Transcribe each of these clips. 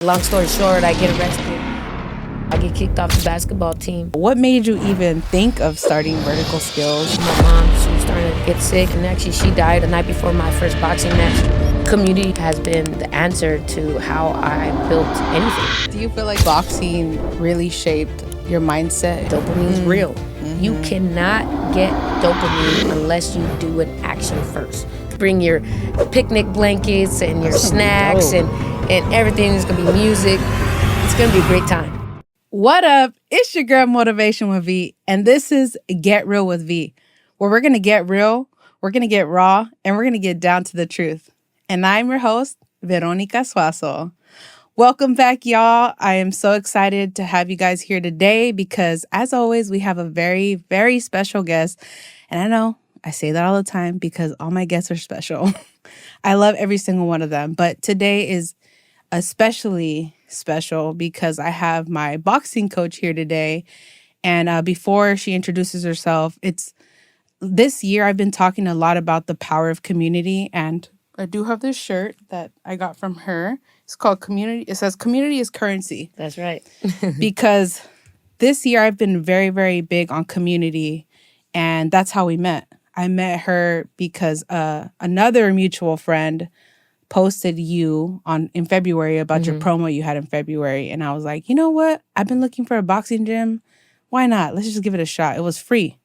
Long story short, I get arrested. I get kicked off the basketball team. What made you even think of starting Vertical Skillz? My mom, she was starting to get sick, and actually she died the night before my first boxing match. Community has been the answer to how I built anything. Do you feel like boxing really shaped your mindset? Dopamine is real. You cannot get dopamine unless you do an action first. Bring your picnic blankets and your snacks and everything. There's gonna be music. It's gonna be a great time. What up? It's your girl Motivation with V, and this is Get Real with V, where we're going to get real, we're going to get raw, and we're going to get down to the truth. And I'm your host, Veronica Suazo. Welcome back, y'all. I am so excited to have you guys here today because, as always, we have a very, very special guest. And I know I say that all the time because all my guests are special. I love every single one of them. But today is especially special because I have my boxing coach here today. And before she introduces herself, it's this year I've been talking a lot about the power of community. And I do have this shirt that I got from her. It's called Community. It says community is currency. That's right. Because this year I've been very, very big on community. And that's how we met. I met her because another mutual friend posted you in February about your promo you had in February. And I was like, you know what? I've been looking for a boxing gym. Why not? Let's just give it a shot. It was free.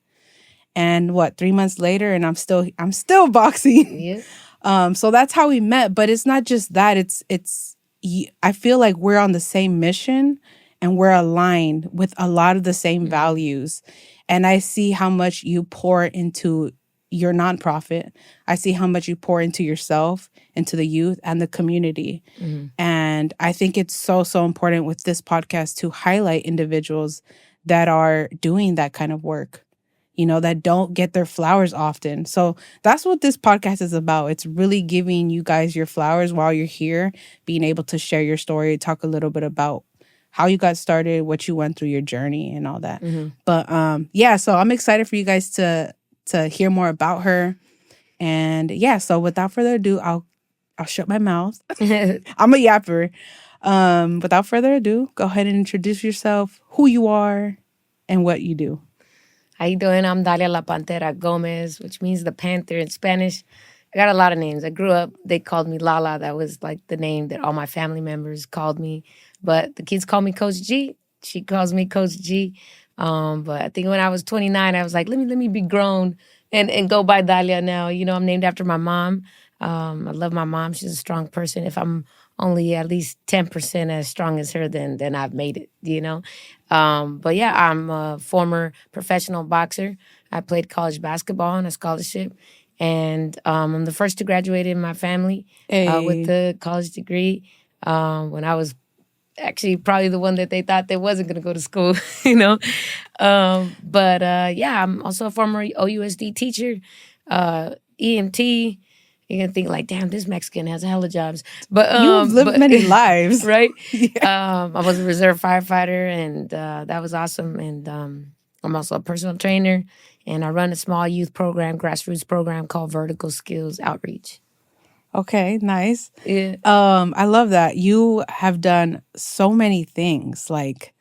And 3 months later, and I'm still boxing. Yeah. So that's how we met. But it's not just that. I feel like we're on the same mission and we're aligned with a lot of the same values. And I see how much you pour into your nonprofit. I see how much you pour into yourself, into the youth and the community. And I think it's so, so important with this podcast to highlight individuals that are doing that kind of work, that don't get their flowers often. So that's what this podcast is about. It's really giving you guys your flowers while you're here, being able to share your story, talk a little bit about how you got started, what you went through, your journey and all that. But so I'm excited for you guys to hear more about her. And so without further ado, I'll shut my mouth. I'm a yapper. Without further ado, go ahead and introduce yourself, who you are, and what you do. How you doing? I'm Dalia La Pantera Gomez, which means the panther in Spanish. I got a lot of names. I grew up, they called me Lala. That was like the name that all my family members called me. But the kids call me Coach G. She calls me Coach G. But I think when I was 29, I was like, let me be grown and go by Dahlia now. I'm named after my mom. I love my mom. She's a strong person. If I'm only at least 10% as strong as her, then I've made it, But yeah, I'm a former professional boxer. I played college basketball on a scholarship. And I'm the first to graduate in my family with the college degree. When I was actually probably the one that they thought they wasn't going to go to school, But I'm also a former OUSD teacher, EMT. You're going to think like, damn, this Mexican has a hella jobs. But You've lived many lives. Right? Yeah. I was a reserve firefighter, and that was awesome. And I'm also a personal trainer, and I run a small youth program, grassroots program called Vertical Skillz Outreach. Okay, nice. Yeah. I love that. You have done so many things. Like,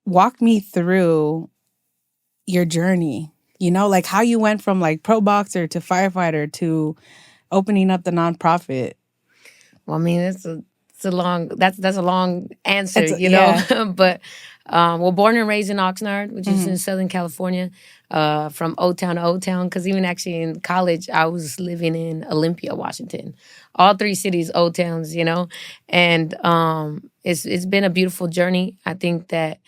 walk me through your journey, like how you went from like pro boxer to firefighter to opening up the nonprofit. Well, I mean, that's a long answer, Yeah. But born and raised in Oxnard, which is in Southern California, from O-Town to O-Town, because even actually in college, I was living in Olympia, Washington. All three cities, O-Towns, and it's been a beautiful journey. I think that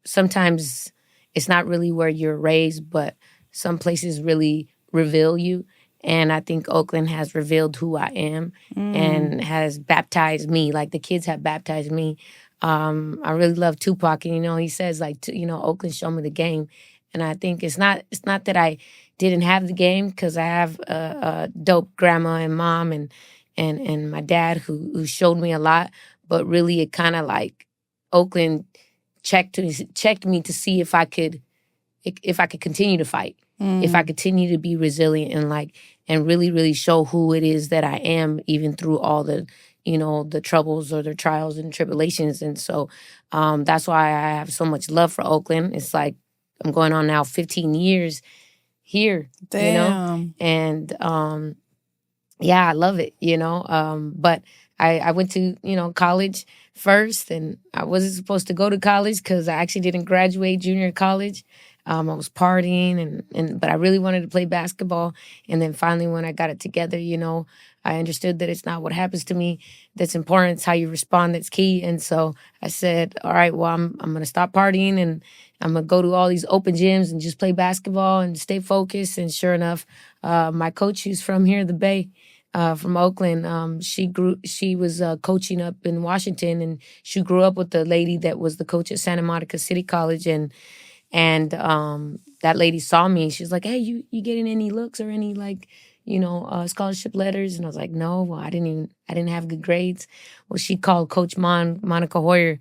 sometimes it's not really where you're raised, but some places really reveal you. And I think Oakland has revealed who I am and has baptized me, like the kids have baptized me. I really love Tupac, and he says like, Oakland showed me the game, and I think it's not that I didn't have the game, because I have a dope grandma and mom and my dad who showed me a lot, but really it kind of like Oakland checked me to see if I could continue to fight, if I continue to be resilient and really, really show who it is that I am, even through all the the troubles or their trials and tribulations. And so that's why I have so much love for Oakland. It's like I'm going on now 15 years here, Damn. and yeah, I love it, but I went to, college first, and I wasn't supposed to go to college because I actually didn't graduate junior college. I was partying, but I really wanted to play basketball. And then finally, when I got it together, I understood that it's not what happens to me that's important. It's how you respond that's key. And so I said, all right, well, I'm gonna stop partying, and I'm gonna go to all these open gyms and just play basketball and stay focused. And sure enough, my coach, who's from here, the Bay, from Oakland. She was coaching up in Washington, and she grew up with the lady that was the coach at Santa Monica City College, and that lady saw me. She's like, "Hey, you getting any looks or any like, scholarship letters?" And I was like, "No, well, I didn't have good grades." Well, she called Coach Monica Hoyer.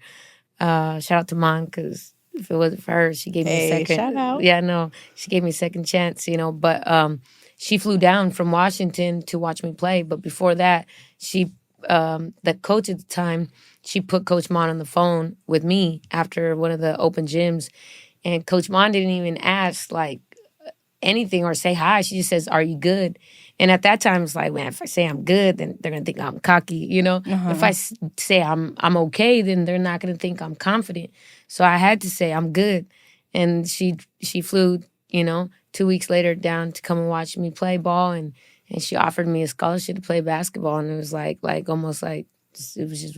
Shout out to Mon, because if it wasn't for her, she gave me a Hey, second. shout out. Yeah, no, she gave me a second chance, But she flew down from Washington to watch me play. But before that, the coach at the time, she put Coach Mon on the phone with me after one of the open gyms, and Coach Mon didn't even ask like anything or say hi. She just says, "Are you good?" And at that time, it's like, man, if I say I'm good, then they're gonna think I'm cocky. If I say I'm okay, then they're not gonna think I'm confident. So I had to say I'm good, and she flew, 2 weeks later down to come and watch me play ball, and she offered me a scholarship to play basketball, and it was like almost like it was just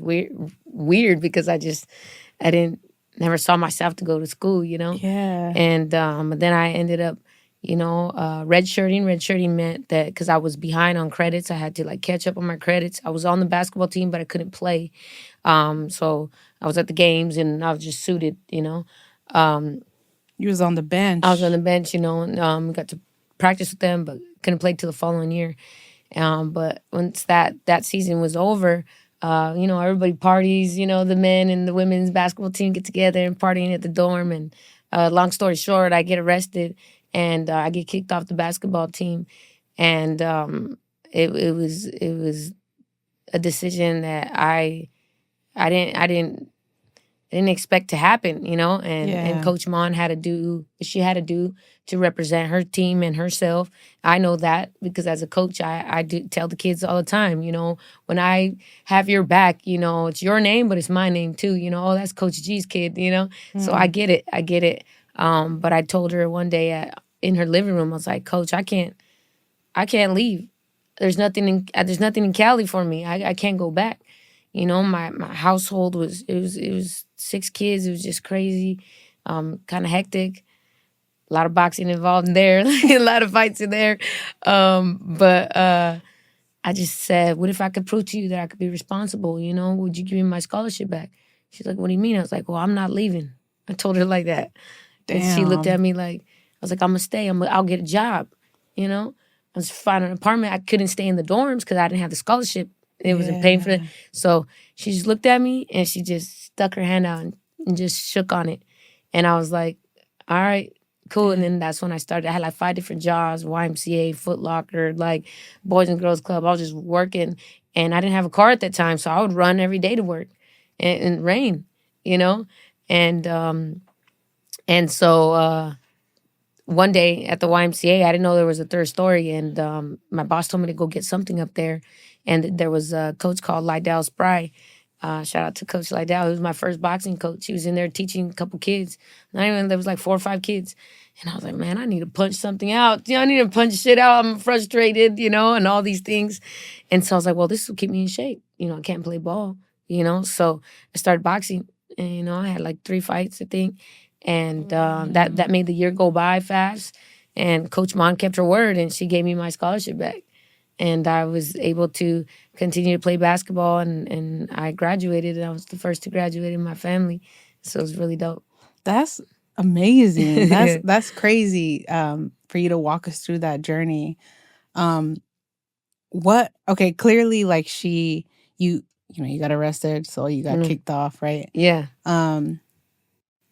weird because I didn't never saw myself to go to school, Yeah. and then I ended up redshirting. Redshirting meant that because I was behind on credits, I had to like catch up on my credits. I was on the basketball team, but I couldn't play. So I was at the games and I was just suited, You was on the bench. I was on the bench, and got to practice with them, but couldn't play till the following year. But once that season was over, everybody parties, the men and the women's basketball team get together and partying at the dorm. And long story short, I get arrested and I get kicked off the basketball team. And it was a decision that I didn't expect to happen, and Coach Mon had to do what she had to do to represent her team and herself. I know that because as a coach, I do tell the kids all the time, when I have your back, it's your name, but it's my name too, oh, that's Coach G's kid, So I get it. But I told her one day in her living room, I was like, Coach, I can't leave. There's nothing in Cali for me. I can't go back. My household was 6 kids. It was just crazy, kind of hectic. A lot of boxing involved in there, a lot of fights in there. But I just said, what if I could prove to you that I could be responsible? Would you give me my scholarship back? She's like, what do you mean? I was like, well, I'm not leaving. I told her like that. And she looked at me like, I was like, I'm gonna stay. I'll get a job. I was finding an apartment. I couldn't stay in the dorms because I didn't have the scholarship. It wasn't paying for it. So she just looked at me and she just stuck her hand out and just shook on it. And I was like, all right, cool. And then that's when I started. I had like 5 different jobs, YMCA, Foot Locker, like Boys and Girls Club. I was just working. And I didn't have a car at that time. So I would run every day to work in rain, And so one day at the YMCA, I didn't know there was a third story. And my boss told me to go get something up there. And there was a coach called Lydell Spry. Shout out to Coach Lydell. He was my first boxing coach. He was in there teaching a couple kids. There was like 4 or 5 kids. And I was like, man, I need to punch something out. I need to punch shit out. I'm frustrated, and all these things. And so I was like, well, this will keep me in shape. I can't play ball, So I started boxing. And, I had like 3 fights, I think. And that made the year go by fast. And Coach Mon kept her word, and she gave me my scholarship back. And I was able to continue to play basketball, and I graduated. And I was the first to graduate in my family, so it was really dope. That's amazing. That's crazy. For you to walk us through that journey. Okay, clearly, like you got arrested, so you got kicked off, right? Yeah.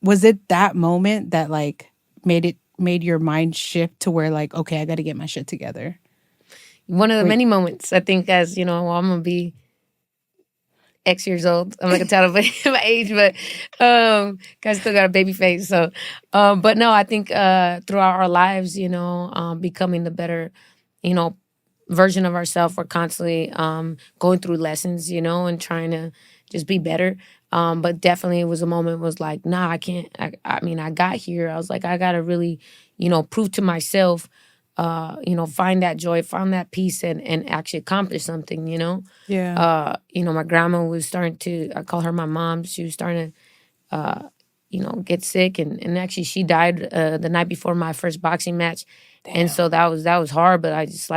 Was it that moment that like made your mind shift to where like, okay, I got to get my shit together? One of the many moments, I think, as I'm gonna be X years old. I'm not gonna tell them my age, but I still got a baby face. So, but no, I think throughout our lives, becoming the better, you know, version of ourselves. We're constantly going through lessons, and trying to just be better. But definitely, it was a moment. Was like, nah, I can't. I mean, I got here. I was like, I gotta really, prove to myself. Find that joy, find that peace, and actually accomplish something. Yeah. My grandma was starting to. I call her my mom. She was starting to, get sick, and actually she died the night before my first boxing match, and Damn. so that was hard. But I just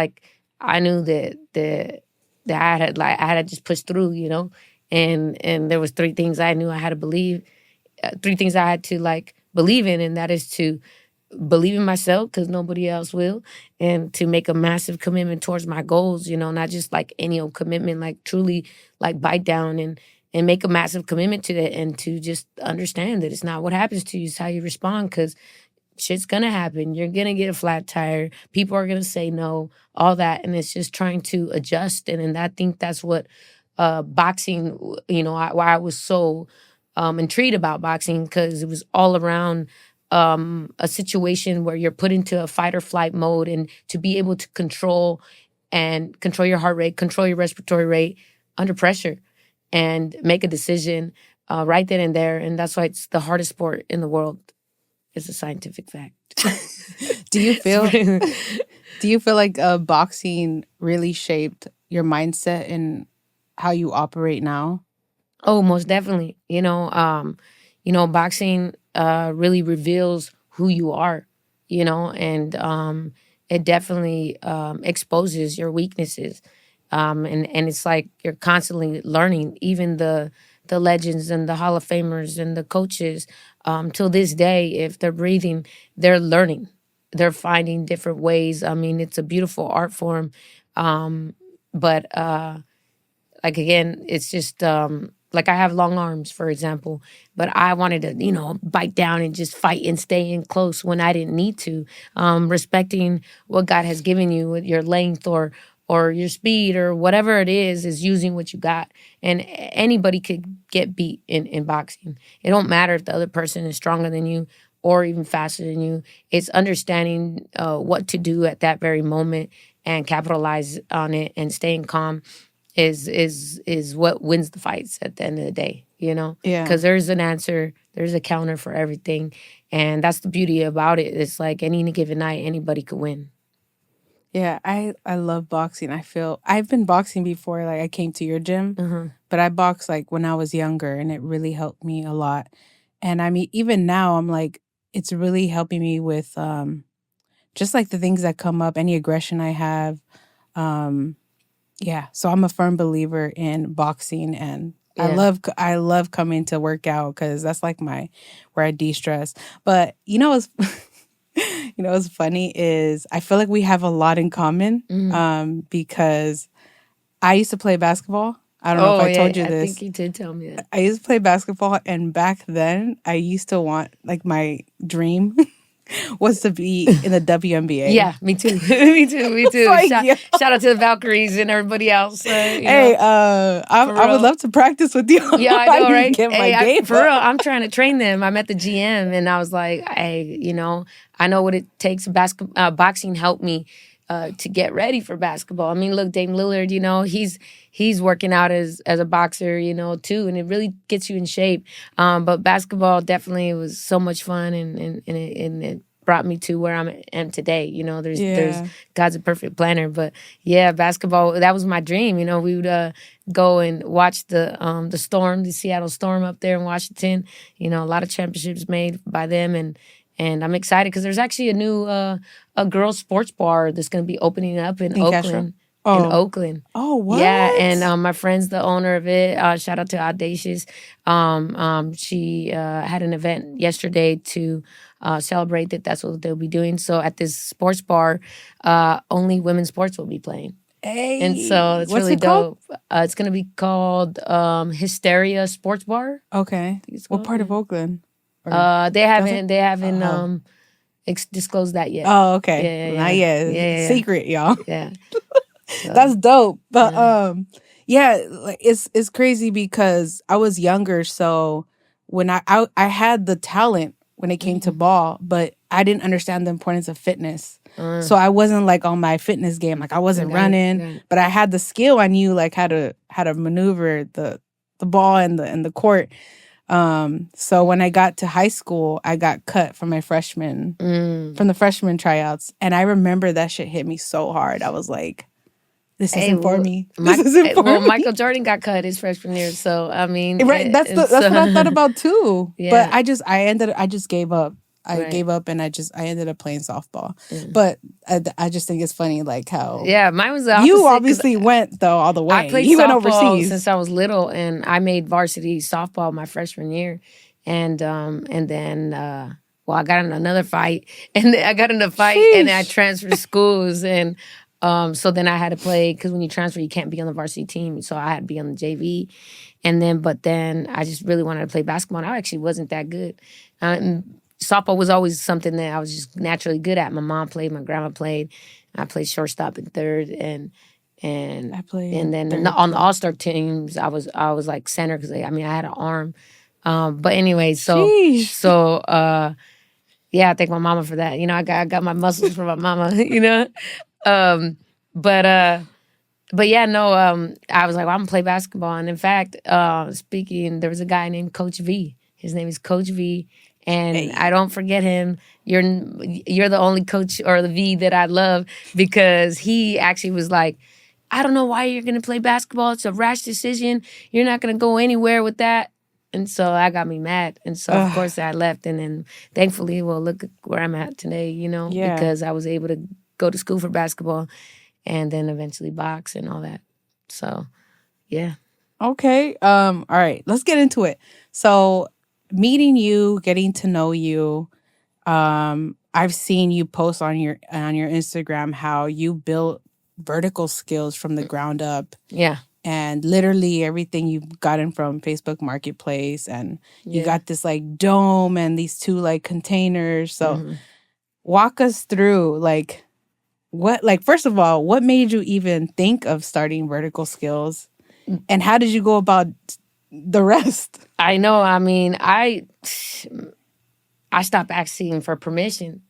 I knew that I had to just push through, and there was three things I knew I had to believe, three things I had to believe in, and that is to believe in myself because nobody else will, and to make a massive commitment towards my goals, not just any old commitment, truly bite down and make a massive commitment to it, and to just understand that it's not what happens to you, it's how you respond, because shit's gonna happen. You're gonna get a flat tire. People are gonna say no, all that, and it's just trying to adjust. And I think that's what boxing. Why I was so intrigued about boxing, because it was all around a situation where you're put into a fight or flight mode, and to be able to control your heart rate, control your respiratory rate under pressure, and make a decision right then and there. And that's why it's the hardest sport in the world. It's a scientific fact. Do you feel like boxing really shaped your mindset and how you operate now? Oh, most definitely. Boxing really reveals who you are, and it definitely exposes your weaknesses. And it's like you're constantly learning. Even the legends and the Hall of Famers and the coaches, till this day, if they're breathing, they're learning. They're finding different ways. I mean, it's a beautiful art form. But again, it's just I have long arms, for example, but I wanted to, bite down and just fight and stay in close when I didn't need to. Respecting what God has given you with your length or your speed or whatever it is using what you got. And anybody could get beat in boxing. It don't matter if the other person is stronger than you or even faster than you. It's understanding what to do at that very moment and capitalize on it, and staying calm is what wins the fights at the end of the day, Yeah. Because there's an answer, there's a counter for everything. And that's the beauty about it. It's like any given night, anybody could win. Yeah, I love boxing. I feel I've been boxing before, I came to your gym, but I boxed when I was younger, and it really helped me a lot. And I mean, even now I'm it's really helping me with just the things that come up, any aggression I have. Yeah, so I'm a firm believer in boxing, and Yeah. I love coming to work out because that's my where I de-stress. But what's funny is I feel like we have a lot in common because I used to play basketball. I don't know if I told you I this. think you did tell me that. I used to play basketball, and back then I used to want my dream was to be in the WNBA. Yeah, me too. me too. Shout out to the Valkyries and everybody else. Hey, I would love to practice with you. Yeah, I know, right? Get my game for real, I'm trying to train them. I met the GM, and I was like, hey, I know what it takes. Boxing helped me to get ready for basketball. I mean, look, Dame Lillard, he's working out as a boxer, too, and it really gets you in shape. But basketball definitely was so much fun, and it brought me to where I am today. There's God's a perfect planner. But yeah, basketball, that was my dream. We would go and watch the Storm, the Seattle Storm up there in Washington. A lot of championships made by them, and I'm excited because there's actually a new a girls sports bar that's going to be opening up in Oakland. In Oakland. Oh, what? Yeah, and my friend's the owner of it. Shout out to Audacious. She had an event yesterday to celebrate that. That's what they'll be doing. So at this sports bar, only women's sports will be playing. Hey, and so it's really dope. It's going to be called Hysteria Sports Bar. Okay. What part of Oakland? They haven't disclosed that yet. Oh, okay. Yeah. Not yet. Yeah. Secret, y'all. Yeah. So, that's dope. But Yeah, like it's crazy because I was younger, so when I had the talent when it came to ball, but I didn't understand the importance of fitness. So I wasn't like on my fitness game. Like I wasn't running, but I had the skill. I knew like how to maneuver the ball and the court. So when I got to high school, I got cut from from the freshman tryouts, and I remember that shit hit me so hard. I was like, this isn't for me. This isn't for me. Michael Jordan got cut his freshman year, so I mean, Right. That's what I thought about too. Yeah. But I just gave up. I gave up and I ended up playing softball. But I just think it's funny like how mine was the opposite. You obviously went though all the way. I played you went softball overseas since I was little, and I made varsity softball my freshman year, and then well, I got in another fight, and then I got in a fight, and then I transferred schools, and so then I had to play because when you transfer, you can't be on the varsity team, so I had to be on the JV, but then I just really wanted to play basketball, and I actually wasn't that good. And softball was always something that I was just naturally good at. My mom played, my grandma played. I played shortstop and third, and I played and then third. on the all-star teams, I was like center because I had an arm. But anyway, yeah, I thank my mama for that. You know, I got my muscles from my mama. You know, but yeah, no. I was like, well, I'm gonna play basketball, and in fact, speaking, there was a guy named Coach V. His name is Coach V. And I don't forget him. You're the only coach or the V that I love because he actually was like, I don't know why you're going to play basketball. It's a rash decision. You're not going to go anywhere with that. And so that got me mad. And so, of course, I left. And then thankfully, well, look where I'm at today, you know, because I was able to go to school for basketball and then eventually box and all that. So, yeah. Okay. All right. Let's get into it. So, meeting you, getting to know you, I've seen you post on your Instagram how you built vertical skills from the ground up. Yeah. And literally everything you've gotten from Facebook Marketplace, and you got this like dome and these two like containers. So walk us through like first of all, what made you even think of starting Vertical Skillz, and how did you go about the rest? I know. I mean, I stopped asking for permission,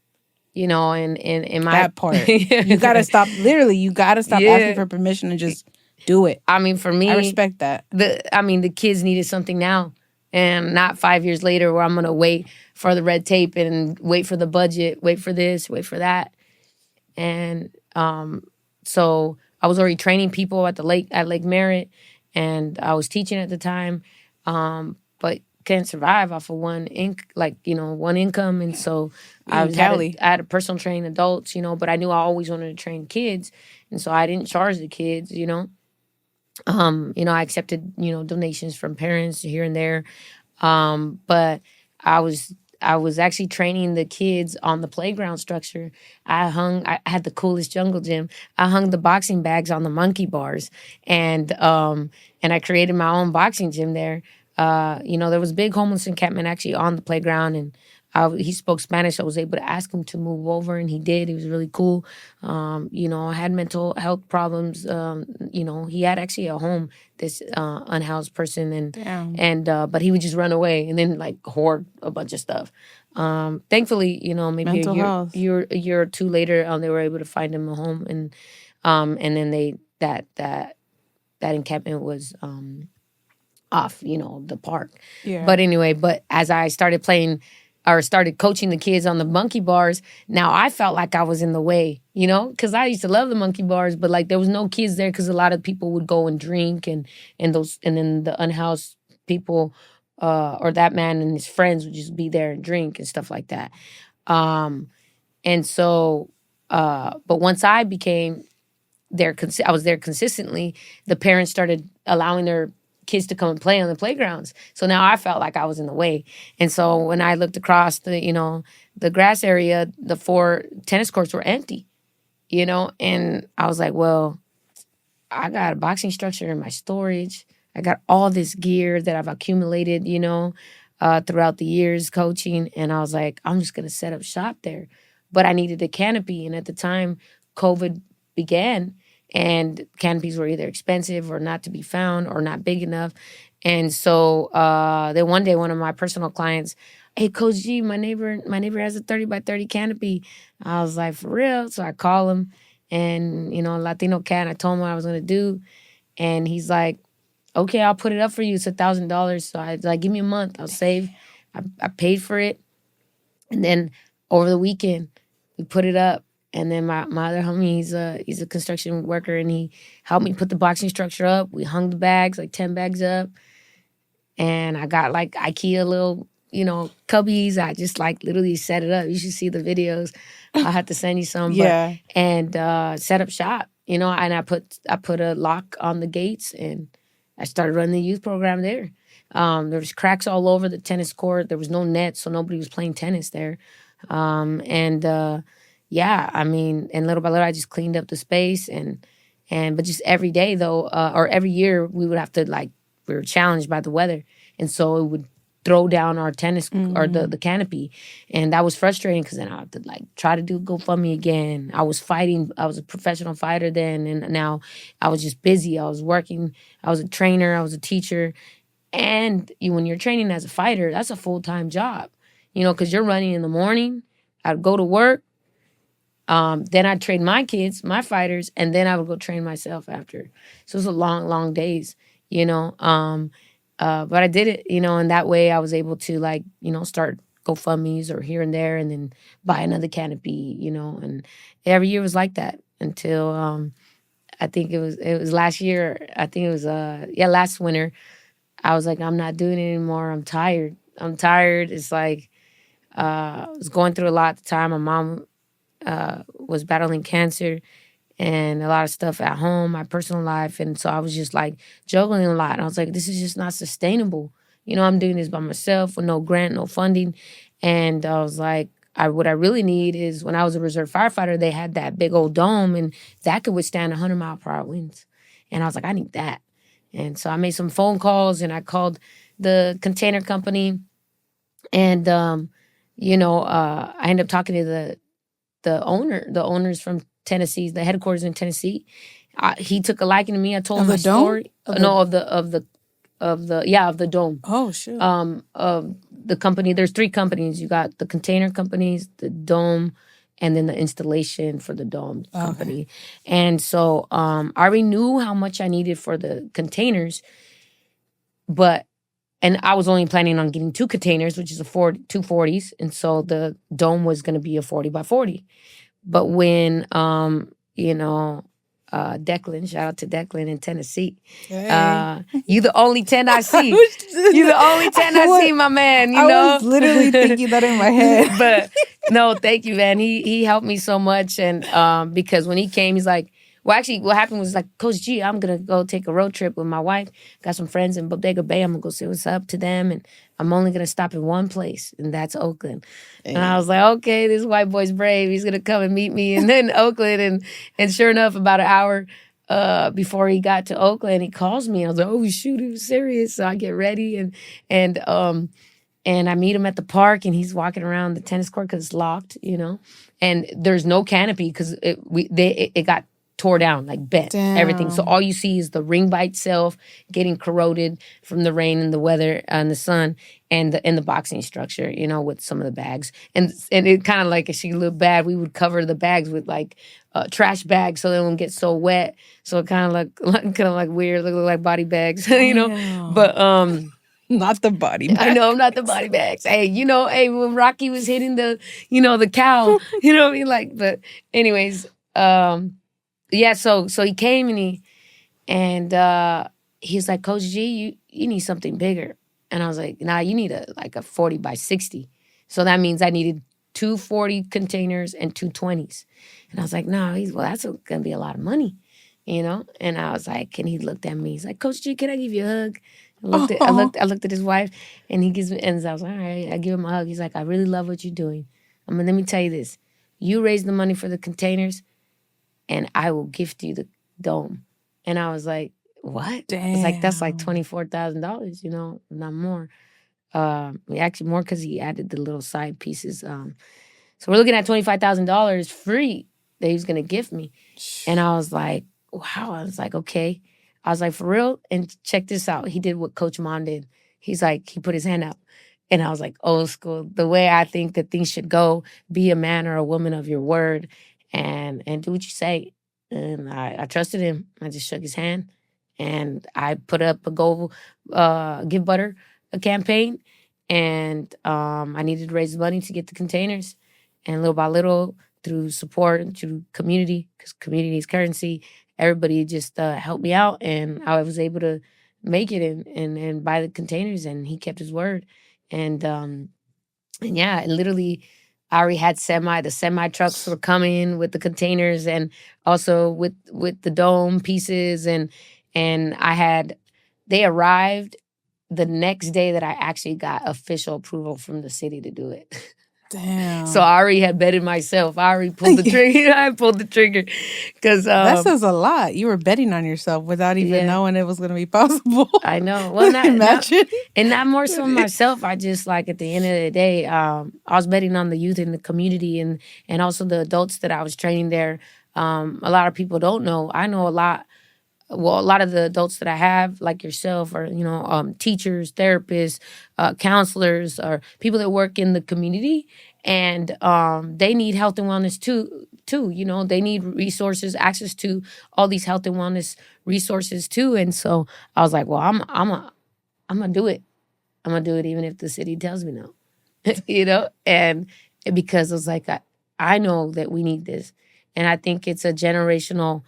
you know, and in my that part, you gotta stop. Literally, you gotta stop asking for permission and just do it. I mean, for me, I respect that. The kids needed something now, and not 5 years later where I'm gonna wait for the red tape and wait for the budget, wait for this, wait for that, and so I was already training people at Lake Merritt, and I was teaching at the time, but couldn't survive off of one income, and so I had a personal train adults, you know, but I knew I always wanted to train kids, and so I didn't charge the kids, you know. I accepted, donations from parents here and there, but I was actually training the kids on the playground structure. I had the coolest jungle gym. I hung the boxing bags on the monkey bars, and I created my own boxing gym there. There was a big homeless encampment actually on the playground, and he spoke Spanish. I was able to ask him to move over, and he did. He was really cool. I had mental health problems. He had actually a home, this unhoused person, but he would just run away and then like hoard a bunch of stuff. Thankfully, maybe a year or two later, they were able to find him a home, and then that encampment was off, the park. Yeah. But anyway, as I started started coaching the kids on the monkey bars, now I felt like I was in the way, because I used to love the monkey bars, but like there was no kids there because a lot of people would go and drink, and then the unhoused people or that man and his friends would just be there and drink and stuff like that. And so, but once I became there, I was there consistently, the parents started allowing their kids to come and play on the playgrounds. So now I felt like I was in the way. And so when I looked across the grass area, the 4 tennis courts were empty, and I was like, well, I got a boxing structure in my storage. I got all this gear that I've accumulated, throughout the years coaching. And I was like, I'm just going to set up shop there. But I needed a canopy. And at the time, COVID began. and canopies were either expensive or not to be found or not big enough. And so then one day, one of my personal clients, hey, Coach G, my neighbor has a 30 by 30 canopy. I was like, for real? So I call him, and Latino cat. I told him what I was gonna do, and he's like, okay, I'll put it up for you. It's $1,000. So I was like, give me a month, I'll save. I paid for it, and then over the weekend we put it up. And then my other homie, he's a construction worker, and he helped me put the boxing structure up. We hung the bags, like 10 bags up, and I got like IKEA little, cubbies. I just like literally set it up. You should see the videos. I'll have to send you some. Yeah. And set up shop, and I put a lock on the gates, and I started running the youth program there. There was cracks all over the tennis court. There was no net, so nobody was playing tennis there. Yeah, I mean, and little by little, I just cleaned up the space, but just every day though, or every year, we would have to we were challenged by the weather, and so it would throw down our tennis or the canopy, and that was frustrating because then I had to try to do GoFundMe again. I was fighting. I was a professional fighter then, and now I was just busy. I was working. I was a trainer. I was a teacher, and when you're training as a fighter, that's a full-time job, because you're running in the morning. I'd go to work. Then I'd train my kids, my fighters, and then I would go train myself after. So it was a long, long days, but I did it, and that way I was able to start GoFundMes or here and there, and then buy another canopy, and every year was like that until I think it was last year. I think it was last winter. I was like, I'm not doing it anymore. I'm tired. It's like I was going through a lot at the time. My mom was battling cancer and a lot of stuff at home, my personal life. And so I was just juggling a lot. And I was like, this is just not sustainable. I'm doing this by myself with no grant, no funding. And I was like, what I really need is, when I was a reserve firefighter, they had that big old dome, and that could withstand 100-mile-per-hour winds. And I was like, I need that. And so I made some phone calls, and I called the container company. And, I ended up talking to the owners from Tennessee, the headquarters in Tennessee. He took a liking to me. I told him my story. Of the dome. Oh, shoot. Of the company. There's 3 companies. You got the container companies, the dome, and then the installation for the dome company. And so I already knew how much I needed for the containers, and I was only planning on getting 2 containers, which is two 40s. And so the dome was going to be a 40 by 40. But when, Declan, shout out to Declan in Tennessee. Hey. You the only 10 I see. You the only 10 I see, my man, I was literally thinking that in my head. But no, thank you, man. He helped me so much. And because when he came, he's like, well, actually, what happened was Coach G, I'm going to go take a road trip with my wife. Got some friends in Bodega Bay. I'm going to go say what's up to them. And I'm only going to stop in one place, and that's Oakland. And I was like, okay, this white boy's brave. He's going to come and meet me. And then Oakland. And sure enough, about an hour before he got to Oakland, he calls me. I was like, oh, shoot, he was serious. So I get ready. And I meet him at the park, and he's walking around the tennis court because it's locked, And there's no canopy because it got tore down, bent. Damn. Everything. So all you see is the ring by itself getting corroded from the rain and the weather and the sun, and the boxing structure, with some of the bags. And it kind of if she looked bad, we would cover the bags with trash bags so they won't get so wet. So it kind of weird, look like body bags, But not the body bags. I know, not the body bags. Hey, when Rocky was hitting the cow, what I mean? But anyways, yeah, so he came, and he's like, Coach G, you need something bigger. And I was like, nah, you need a 40 by 60. So that means I needed 2 40 containers and 2 20s. And I was like, no, that's going to be a lot of money, And I was like, and he looked at me. He's like, Coach G, can I give you a hug? I looked at his wife, and he gives me, and I was like, all right, I give him a hug. He's like, I really love what you're doing. Let me tell you this. You raise the money for the containers, and I will gift you the dome. And I was like, what? Damn. It's that's $24,000, not more. Actually more because he added the little side pieces. So we're looking at $25,000 free that he was going to gift me. And I was like, wow. I was like, okay. I was like, for real? And check this out. He did what Coach Mon did. He's like, he put his hand up. And I was like, old school. The way I think that things should go, be a man or a woman of your word and do what you say. And I trusted him. I just shook his hand and I put up a Go Give Butter a campaign. And I needed to raise money to get the containers. And little by little, through support and through community, because community is currency, everybody just helped me out. And I was able to make it and buy the containers. And he kept his word. And yeah, literally, I already had the semi trucks were coming with the containers and also with the dome pieces and I had they arrived the next day that I actually got official approval from the city to do it. Damn. So I already had betted myself. I already pulled the trigger. I pulled the trigger because that says a lot. You were betting on yourself without even knowing it was going to be possible. I know. Well, imagine. Not more so myself. I just like at the end of the day, I was betting on the youth in the community and also the adults that I was training there. A lot of people don't know. I know a lot. Well, a lot of the adults that I have, like yourself, are teachers, therapists, counselors, or people that work in the community, and they need health and wellness too. They need resources, access to all these health and wellness resources too. And so I was like, well, I'm gonna do it. I'm gonna do it even if the city tells me no. And because I was like, I know that we need this, and I think it's a generational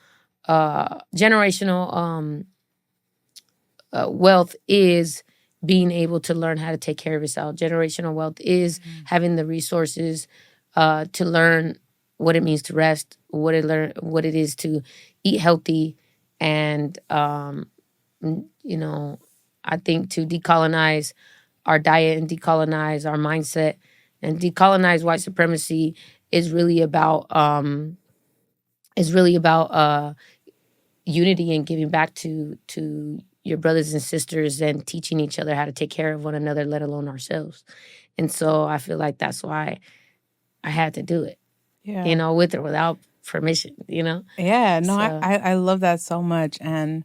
wealth is being able to learn how to take care of yourself. Generational wealth is having the resources to learn what it means to rest, what it is to eat healthy, and I think to decolonize our diet and decolonize our mindset and decolonize white supremacy is really about unity and giving back to your brothers and sisters and teaching each other how to take care of one another, let alone ourselves. And so I feel like that's why I had to do it. Yeah. With or without permission, Yeah, no, So- I love that so much. And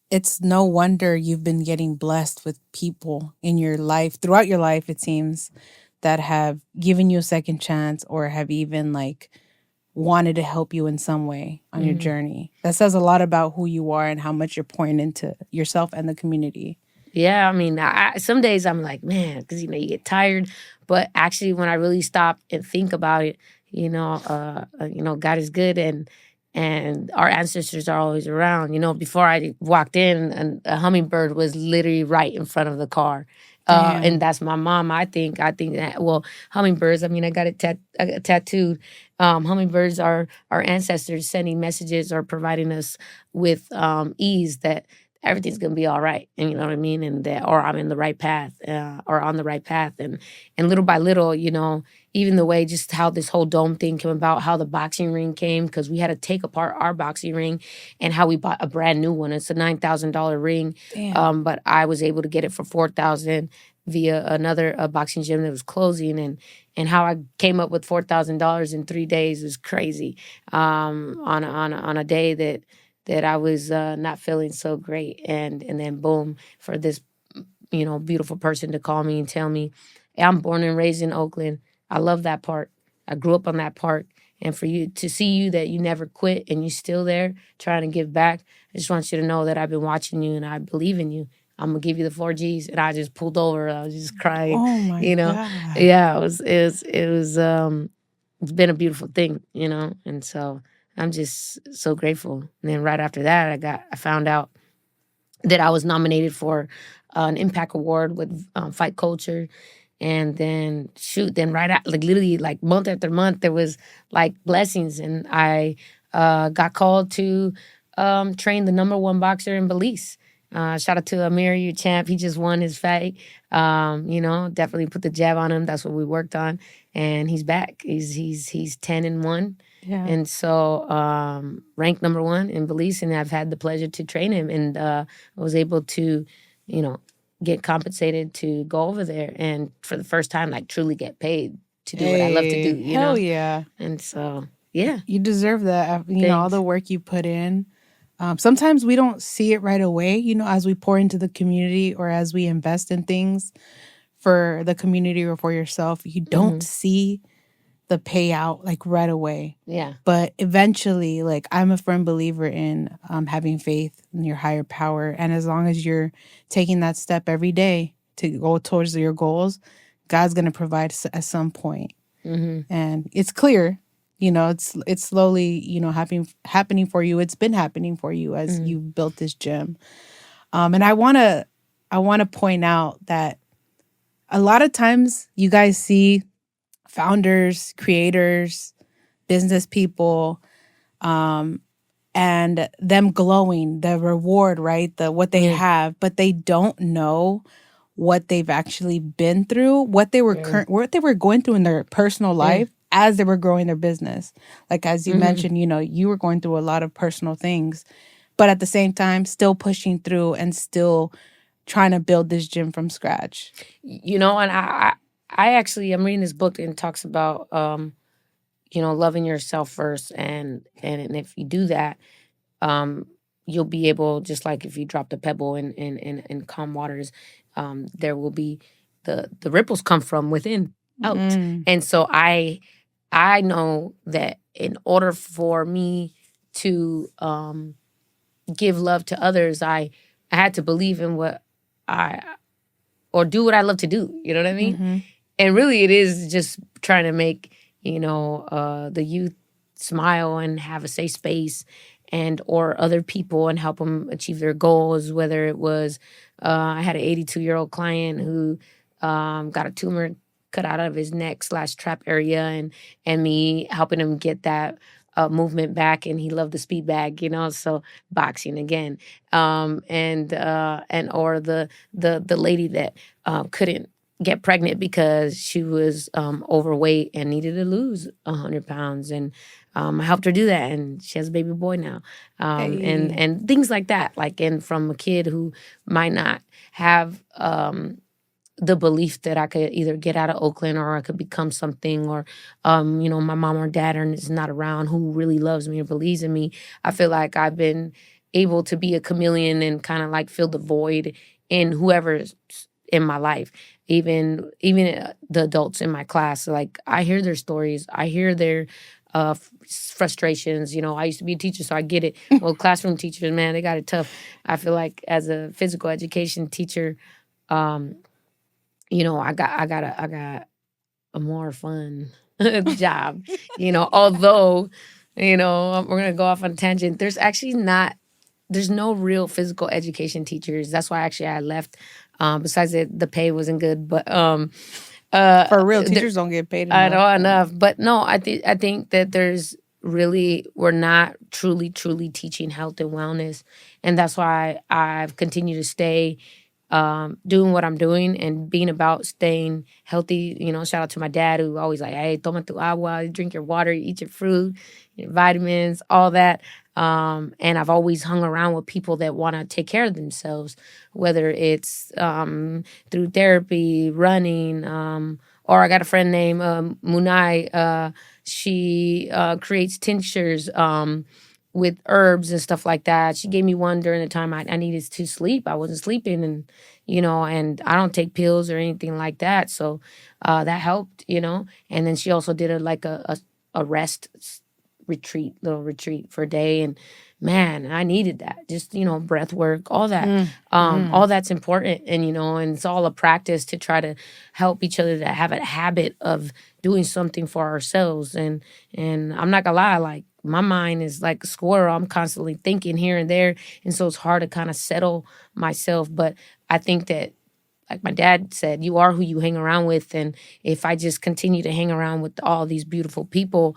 it's no wonder you've been getting blessed with people in your life, throughout your life, it seems, that have given you a second chance or have even wanted to help you in some way on your journey. That says a lot about who you are and how much you're pouring into yourself and the community. Yeah, I mean, some days I'm like, man, because you get tired. But actually, when I really stop and think about it, God is good and our ancestors are always around. Before I walked in, and a hummingbird was literally right in front of the car. And that's my mom. I think that, well, hummingbirds, I mean, I got it tattooed. Hummingbirds are our ancestors sending messages or providing us with ease that everything's gonna be all right, and you know what I mean, and that, or I'm in the right path, or on the right path, and little by little, even the way just how this whole dome thing came about, how the boxing ring came, because we had to take apart our boxing ring, and how we bought a brand new one. It's a $9,000 ring, but I was able to get it for $4,000 via another boxing gym that was closing, and how I came up with $4,000 in 3 days was crazy. On a day that I was not feeling so great. And then boom, for this, beautiful person to call me and tell me, hey, I'm born and raised in Oakland. I love that park. I grew up on that park. And for you to see you that you never quit and you're still there trying to give back, I just want you to know that I've been watching you and I believe in you. I'm gonna give you the 4Gs. And I just pulled over. I was just crying. Oh my God. Yeah, it's been a beautiful thing, and so I'm just so grateful. And then right after that, I found out that I was nominated for an Impact Award with Fight Culture. And then right out, literally month after month, there was blessings. And I got called to train the #1 boxer in Belize. Shout out to Amir, your champ. He just won his fight. Definitely put the jab on him. That's what we worked on. And he's back. He's 10-1. Yeah. And so ranked #1 in Belize, and I've had the pleasure to train him, and I was able to, get compensated to go over there, and for the first time, truly get paid to do what I love to do. Hell yeah! And so yeah, you deserve that. All the work you put in. Sometimes we don't see it right away, as we pour into the community or as we invest in things for the community or for yourself. You don't see the payout like right away. Yeah. But eventually, like, I'm a firm believer in having faith in your higher power. And as long as you're taking that step every day to go towards your goals, God's going to provide at some point. And it's clear, it's slowly, happening for you. It's been happening for you as you built this gym. And I want to point out that a lot of times you guys see founders, creators, business people, and them glowing, the reward, right? What they have, but they don't know what they've actually been through, what they were going through in their personal life as they were growing their business. Like, as you mentioned, you were going through a lot of personal things, but at the same time, still pushing through and still trying to build this gym from scratch. And I actually, I'm reading this book and it talks about, loving yourself first. And if you do that, you'll be able, just like if you dropped a pebble in calm waters, there will be the ripples come from within out. And so I know that in order for me to give love to others, I had to believe in or do what I love to do. You know what I mean? And really, it is just trying to make, the youth smile and have a safe space or other people and help them achieve their goals. Whether it was, I had an 82-year-old client who got a tumor cut out of his neck / trap area and me helping him get that movement back, and he loved the speed bag, so boxing again. Or the lady that couldn't get pregnant because she was overweight and needed to lose 100 pounds. And I helped her do that, and she has a baby boy now. And things like that. And from a kid who might not have the belief that I could either get out of Oakland or I could become something, or, my mom or dad is not around who really loves me or believes in me. I feel like I've been able to be a chameleon and kind of fill the void in whoever's in my life. Even the adults in my class, I hear their stories. I hear their frustrations. I used to be a teacher, so I get it. Well, classroom teachers, man, they got it tough. I feel like as a physical education teacher, I got a more fun job. Although, we're gonna go off on a tangent. There's no real physical education teachers. That's why actually I left. Besides the pay wasn't good, but for real, teachers don't get paid enough. I know enough, but no, I think that we're not truly teaching health and wellness, and that's why I've continued to stay doing what I'm doing and being about staying healthy. Shout out to my dad who always hey, toma tu agua, drink your water, eat your fruit, your vitamins, all that. And I've always hung around with people that want to take care of themselves, whether it's through therapy, running, or I got a friend named Munai. She creates tinctures with herbs and stuff like that. She gave me one during the time I needed to sleep. I wasn't sleeping, and and I don't take pills or anything like that. So that helped, And then she also did a rest little retreat for a day, and man, I needed that. Just breath work, all that, all that's important, and and it's all a practice to try to help each other to have a habit of doing something for ourselves. And I'm not gonna lie, my mind is like a squirrel. I'm constantly thinking here and there, and so it's hard to kind of settle myself. But I think that, like my dad said, you are who you hang around with, and if I just continue to hang around with all these beautiful people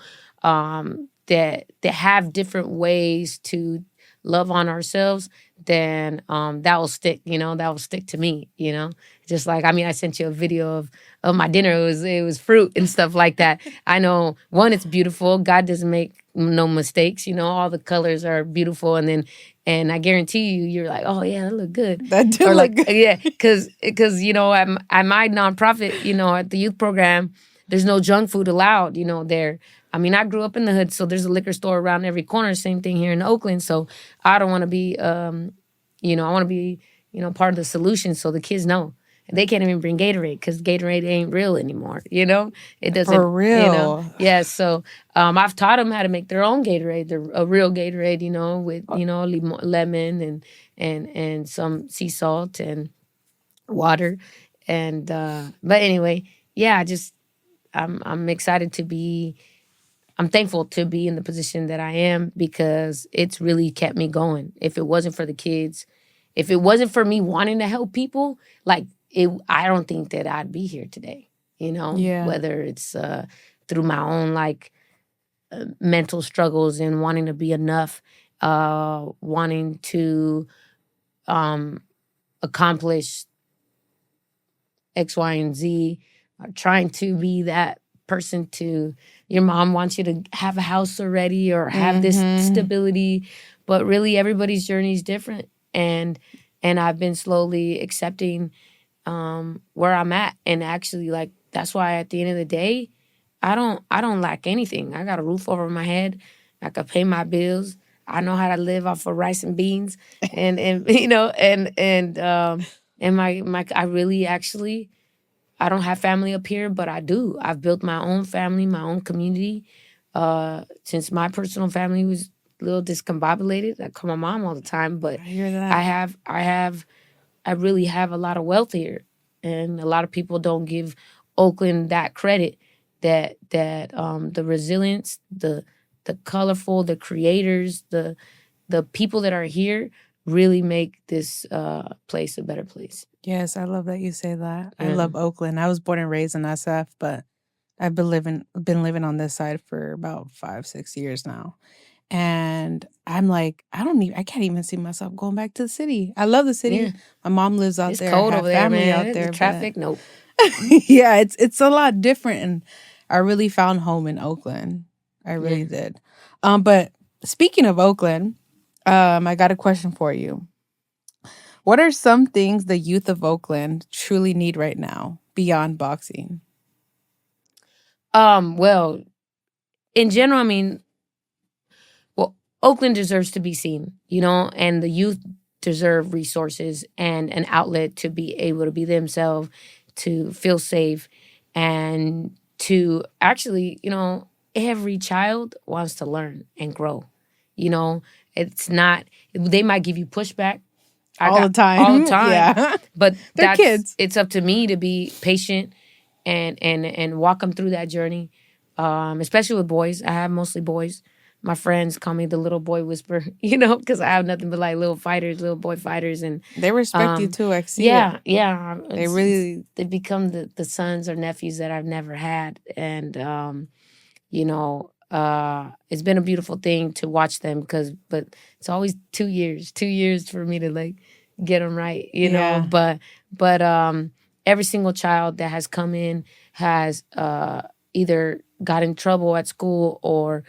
that have different ways to love on ourselves, then that will stick. That will stick to me. Just like, I sent you a video of my dinner. It was fruit and stuff like that. I know, one, it's beautiful. God doesn't make no mistakes. All the colors are beautiful, and I guarantee you're like, oh yeah, that look good. That do look good. Yeah, because at my nonprofit, at the youth program, there's no junk food allowed. There, I mean, I grew up in the hood, so there's a liquor store around every corner. Same thing here in Oakland. So I don't want to be, I want to be, part of the solution. So the kids know. They can't even bring Gatorade because Gatorade ain't real anymore. It doesn't. For real. Yeah. So I've taught them how to make their own Gatorade, a real Gatorade. With lemon and some sea salt and water, and but anyway, yeah. I'm excited to be. I'm thankful to be in the position that I am because it's really kept me going. If it wasn't for the kids, if it wasn't for me wanting to help people, I don't think that I'd be here today. Yeah. Whether it's through my own mental struggles and wanting to be enough, wanting to accomplish X, Y, and Z, trying to be that person to your mom wants you to have a house already or have this stability, but really everybody's journey is different, and I've been slowly accepting where I'm at, and actually that's why at the end of the day I don't lack anything. I got a roof over my head. I can pay my bills. I know how to live off of rice and beans, and my I really actually I don't have family up here, but I do. I've built my own family, my own community. Since my personal family was a little discombobulated, I call my mom all the time, but I hear that. I really have a lot of wealth here, and a lot of people don't give Oakland that credit. That the resilience, the colorful, the creators, the people that are here really make this place a better place. Yes, I love that you say that. I Yeah. love Oakland. I was born and raised in SF, but I've been living on this side for about 5-6 years now. And I'm like, I can't even see myself going back to the city. I love the city. Yeah. My mom lives out It's there. cold I have over there, family man. out there. The traffic, nope. Yeah, it's a lot different, and I really found home in Oakland. I really did. But speaking of Oakland, I got a question for you. What are some things the youth of Oakland truly need right now beyond boxing? Well, in general, I mean, well, Oakland deserves to be seen, and the youth deserve resources and an outlet to be able to be themselves, to feel safe, and to actually, every child wants to learn and grow. It's not, they might give you pushback All the time. all the time. Yeah. But They're kids. It's up to me to be patient and walk them through that journey. Especially with boys. I have mostly boys. My friends call me the little boy whisperer, because I have nothing but little fighters, little boy fighters, and they respect you too. I see. Yeah. They become the sons or nephews that I've never had, and it's been a beautiful thing to watch them but it's always 2 years for me to get them right, Yeah. But every single child that has come in has either got in trouble at school or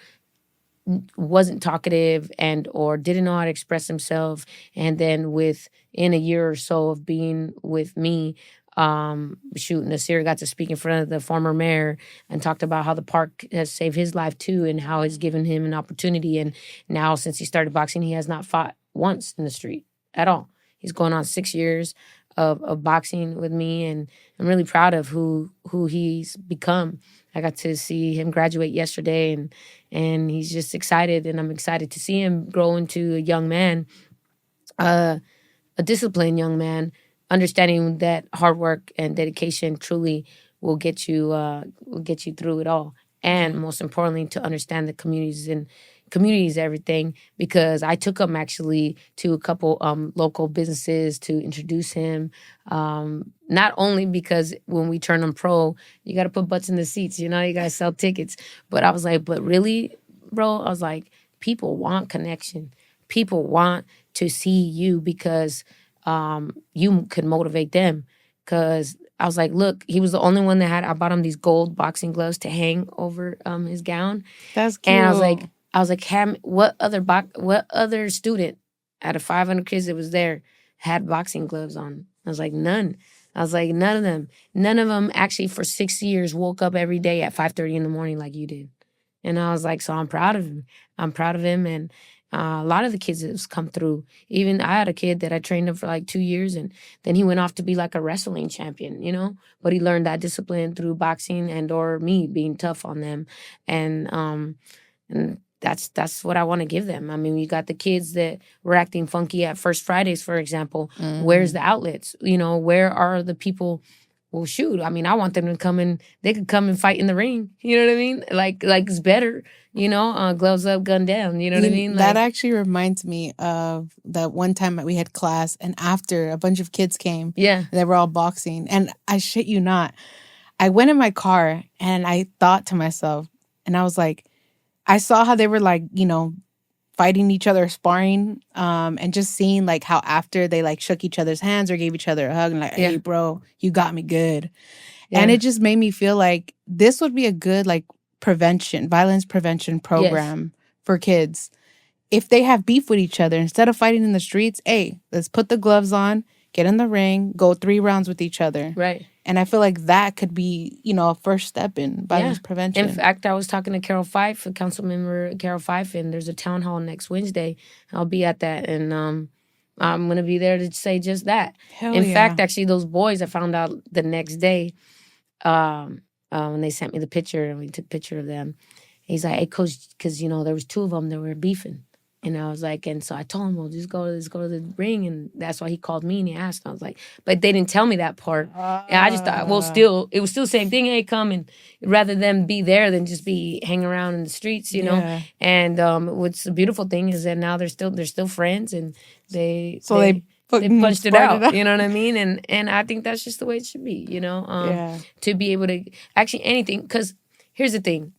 wasn't talkative and or didn't know how to express himself, and then within a year or so of being with me, Nasir got to speak in front of the former mayor and talked about how the park has saved his life too, and how it's given him an opportunity. And now, since he started boxing, he has not fought once in the street at all. He's going on 6 years of boxing with me, and I'm really proud of who he's become. I got to see him graduate yesterday, and he's just excited, and I'm excited to see him grow into a young man, a disciplined young man, understanding that hard work and dedication truly will get you through it all. And most importantly, to understand the communities everything, because I took him actually to a couple local businesses to introduce him. Not only because when we turn him pro, you got to put butts in the seats, you got to sell tickets. But I was like, but really, bro, I was like, people want connection. People want to see you because you could motivate them. Because I was like, look, he was the only one I bought him these gold boxing gloves to hang over his gown. That's cute. And I was like, what other student out of 500 kids that was there had boxing gloves on? I was like, none. I was like, none of them. None of them actually for 6 years woke up every day at 5:30 in the morning like you did. And I was like, so I'm proud of him. I'm proud of him. And a lot of the kids that's come through, even I had a kid that I trained him for like 2 years, and then he went off to be like a wrestling champion, but he learned that discipline through boxing and or me being tough on them. And that's what I want to give them. I mean, you got the kids that were acting funky at First Fridays, for example. Where's the outlets? Where are the people? Well, shoot. I mean, I want them to come in. They could come and fight in the ring. You know what I mean? Like it's better. Gloves up, gun down. You know what I mean? That actually reminds me of that one time that we had class, and after a bunch of kids came, they were all boxing, and I shit you not, I went in my car and I thought to myself, and I was like, I saw how they were like, fighting each other, sparring, and just seeing like how after they like shook each other's hands or gave each other a hug and like, hey, bro, you got me good. Yeah. And it just made me feel like this would be a good like violence prevention program for kids. If they have beef with each other, instead of fighting in the streets, hey, let's put the gloves on, get in the ring, go 3 rounds with each other. Right. And I feel like that could be, a first step in violence prevention. In fact, I was talking to Carol Fife, council member Carol Fife, and there's a town hall next Wednesday. I'll be at that, and I'm going to be there to say just that. In fact, actually, those boys, I found out the next day when they sent me the picture, and we took a picture of them. He's like, hey, coach, because, there was 2 of them that were beefing. And I was like, and so I told him, well, let's go to the ring. And that's why he called me and he asked. And I was like, but they didn't tell me that part. And I just thought, well, it was still the same thing. Hey, come, and rather than be there than just be hanging around in the streets, know. And what's the beautiful thing is that now they're still friends, and they punched it out. You know what I mean? And I think that's just the way it should be. To be able to actually anything. Because here's the thing,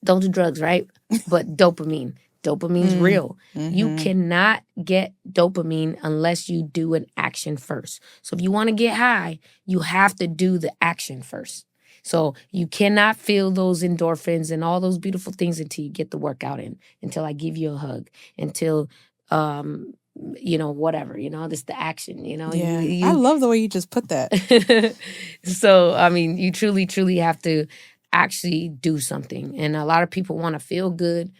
don't do drugs, right? But dopamine. Dopamine's real. You cannot get dopamine unless you do an action first. So if you want to get high, you have to do the action first. So you cannot feel those endorphins and all those beautiful things until you get the workout in, until I give you a hug, until, whatever, this the action, Yeah. I love the way you just put that. So, I mean, you truly, truly have to actually do something. And a lot of people want to feel good.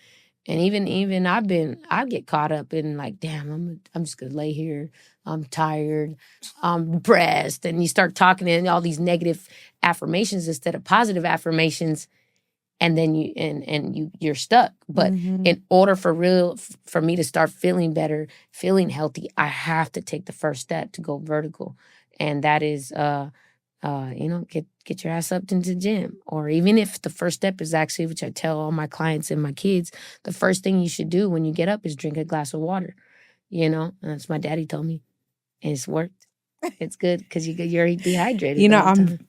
And even I get caught up in like, damn, I'm just gonna lay here. I'm tired. I'm depressed. And you start talking in all these negative affirmations instead of positive affirmations, and then you're stuck. But in order for me to start feeling better, feeling healthy, I have to take the first step to go vertical, and that is get your ass up into the gym. Or even if the first step is actually, which I tell all my clients and my kids, the first thing you should do when you get up is drink a glass of water. And that's my daddy told me. And it's worked. It's good because you're dehydrated.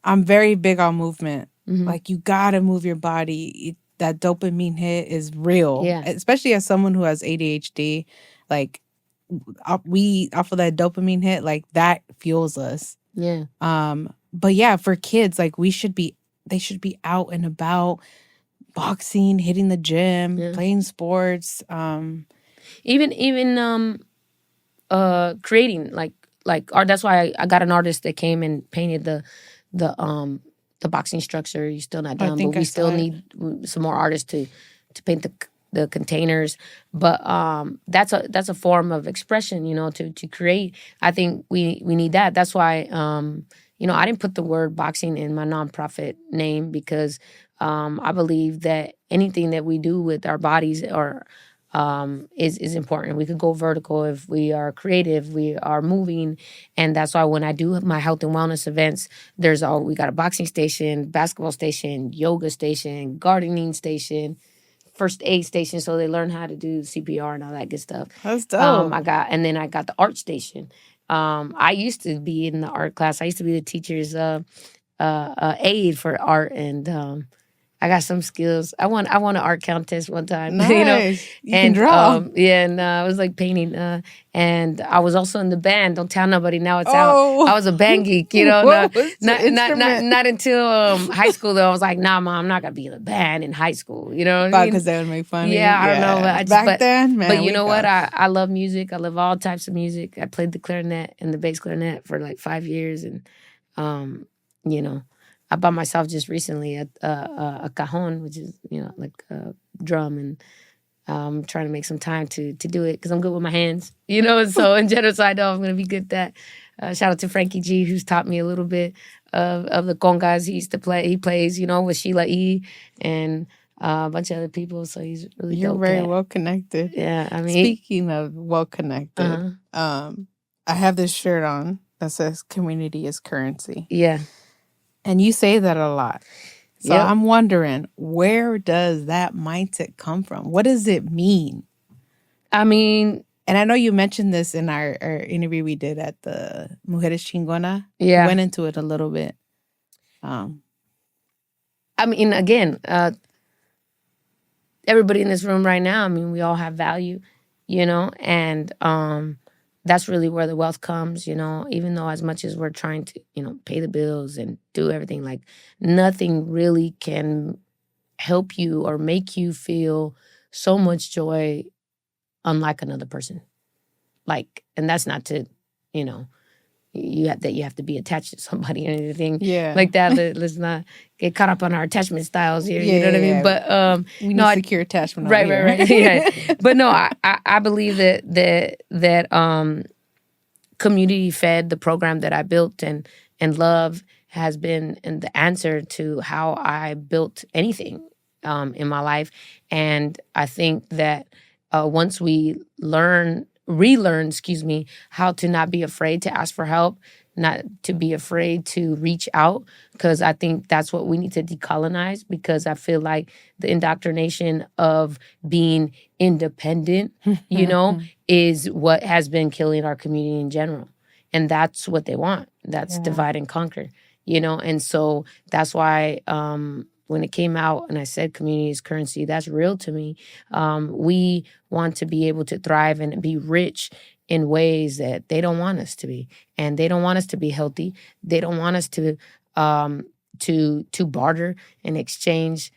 I'm very big on movement. Like, you gotta move your body. That dopamine hit is real. Yeah. Especially as someone who has ADHD, like we off of that dopamine hit, like that fuels us. Yeah. But yeah, for kids, like they should be out and about, boxing, hitting the gym, playing sports. Even creating like art. That's why I got an artist that came and painted the boxing structure. You're still not done, but we still need some more artists to paint the containers. But that's a form of expression, to create. I think we need that. That's why I didn't put the word boxing in my nonprofit name because I believe that anything that we do with our bodies is important. We could go vertical if we are creative, we are moving, and that's why when I do my health and wellness events, we got a boxing station, basketball station, yoga station, gardening station, first aid station, so they learn how to do CPR and all that good stuff. That's dope. I got the art station. I used to be in the art class. I used to be the teacher's aide for art, and I got some skills. I won an art contest one time. Nice. You can draw. And I was like painting. And I was also in the band. Don't tell nobody. Now it's out. I was a band geek. Not until high school though. I was like, nah, mom, I'm not gonna be in a band in high school. You know what I mean? Because they would make fun of you. Yeah, I don't know. Back then, man. But you know what? I love music. I love all types of music. I played the clarinet and the bass clarinet for like 5 years, and I bought myself just recently a cajon, which is like a drum, and I'm trying to make some time to do it because I'm good with my hands, And so in general, so I know I'm going to be good at that. Shout out to Frankie G, who's taught me a little bit of the congas he used to play. He plays, with Sheila E. and a bunch of other people. So he's really You're dope very cat. well connected. Yeah, I mean, speaking of well connected, I have this shirt on that says "Community is currency." Yeah, and you say that a lot. So Yep. I'm wondering, where does that mindset come from? What does it mean? I mean, and I know you mentioned this in our interview we did at the Mujeres Chingona. Yeah. You went into it a little bit. I mean, again, everybody in this room right now, I mean, we all have value, and that's really where the wealth comes, even though as much as we're trying to, pay the bills and do everything, like nothing really can help you or make you feel so much joy unlike another person. Like, and that's not to, you have to be attached to somebody or anything like that. Let's not get caught up on our attachment styles here. You know what I mean? But we need secure attachment. Right. Yeah. But no, I believe that community fed, the program that I built and love has been the answer to how I built anything in my life. And I think that once we relearn, how to not be afraid to ask for help, not to be afraid to reach out, because I think that's what we need to decolonize, because I feel like the indoctrination of being independent, is what has been killing our community in general. And that's what they want. That's divide and conquer, And so that's why when it came out and I said community is currency, that's real to me. We want to be able to thrive and be rich in ways that they don't want us to be. And they don't want us to be healthy. They don't want us to barter and exchange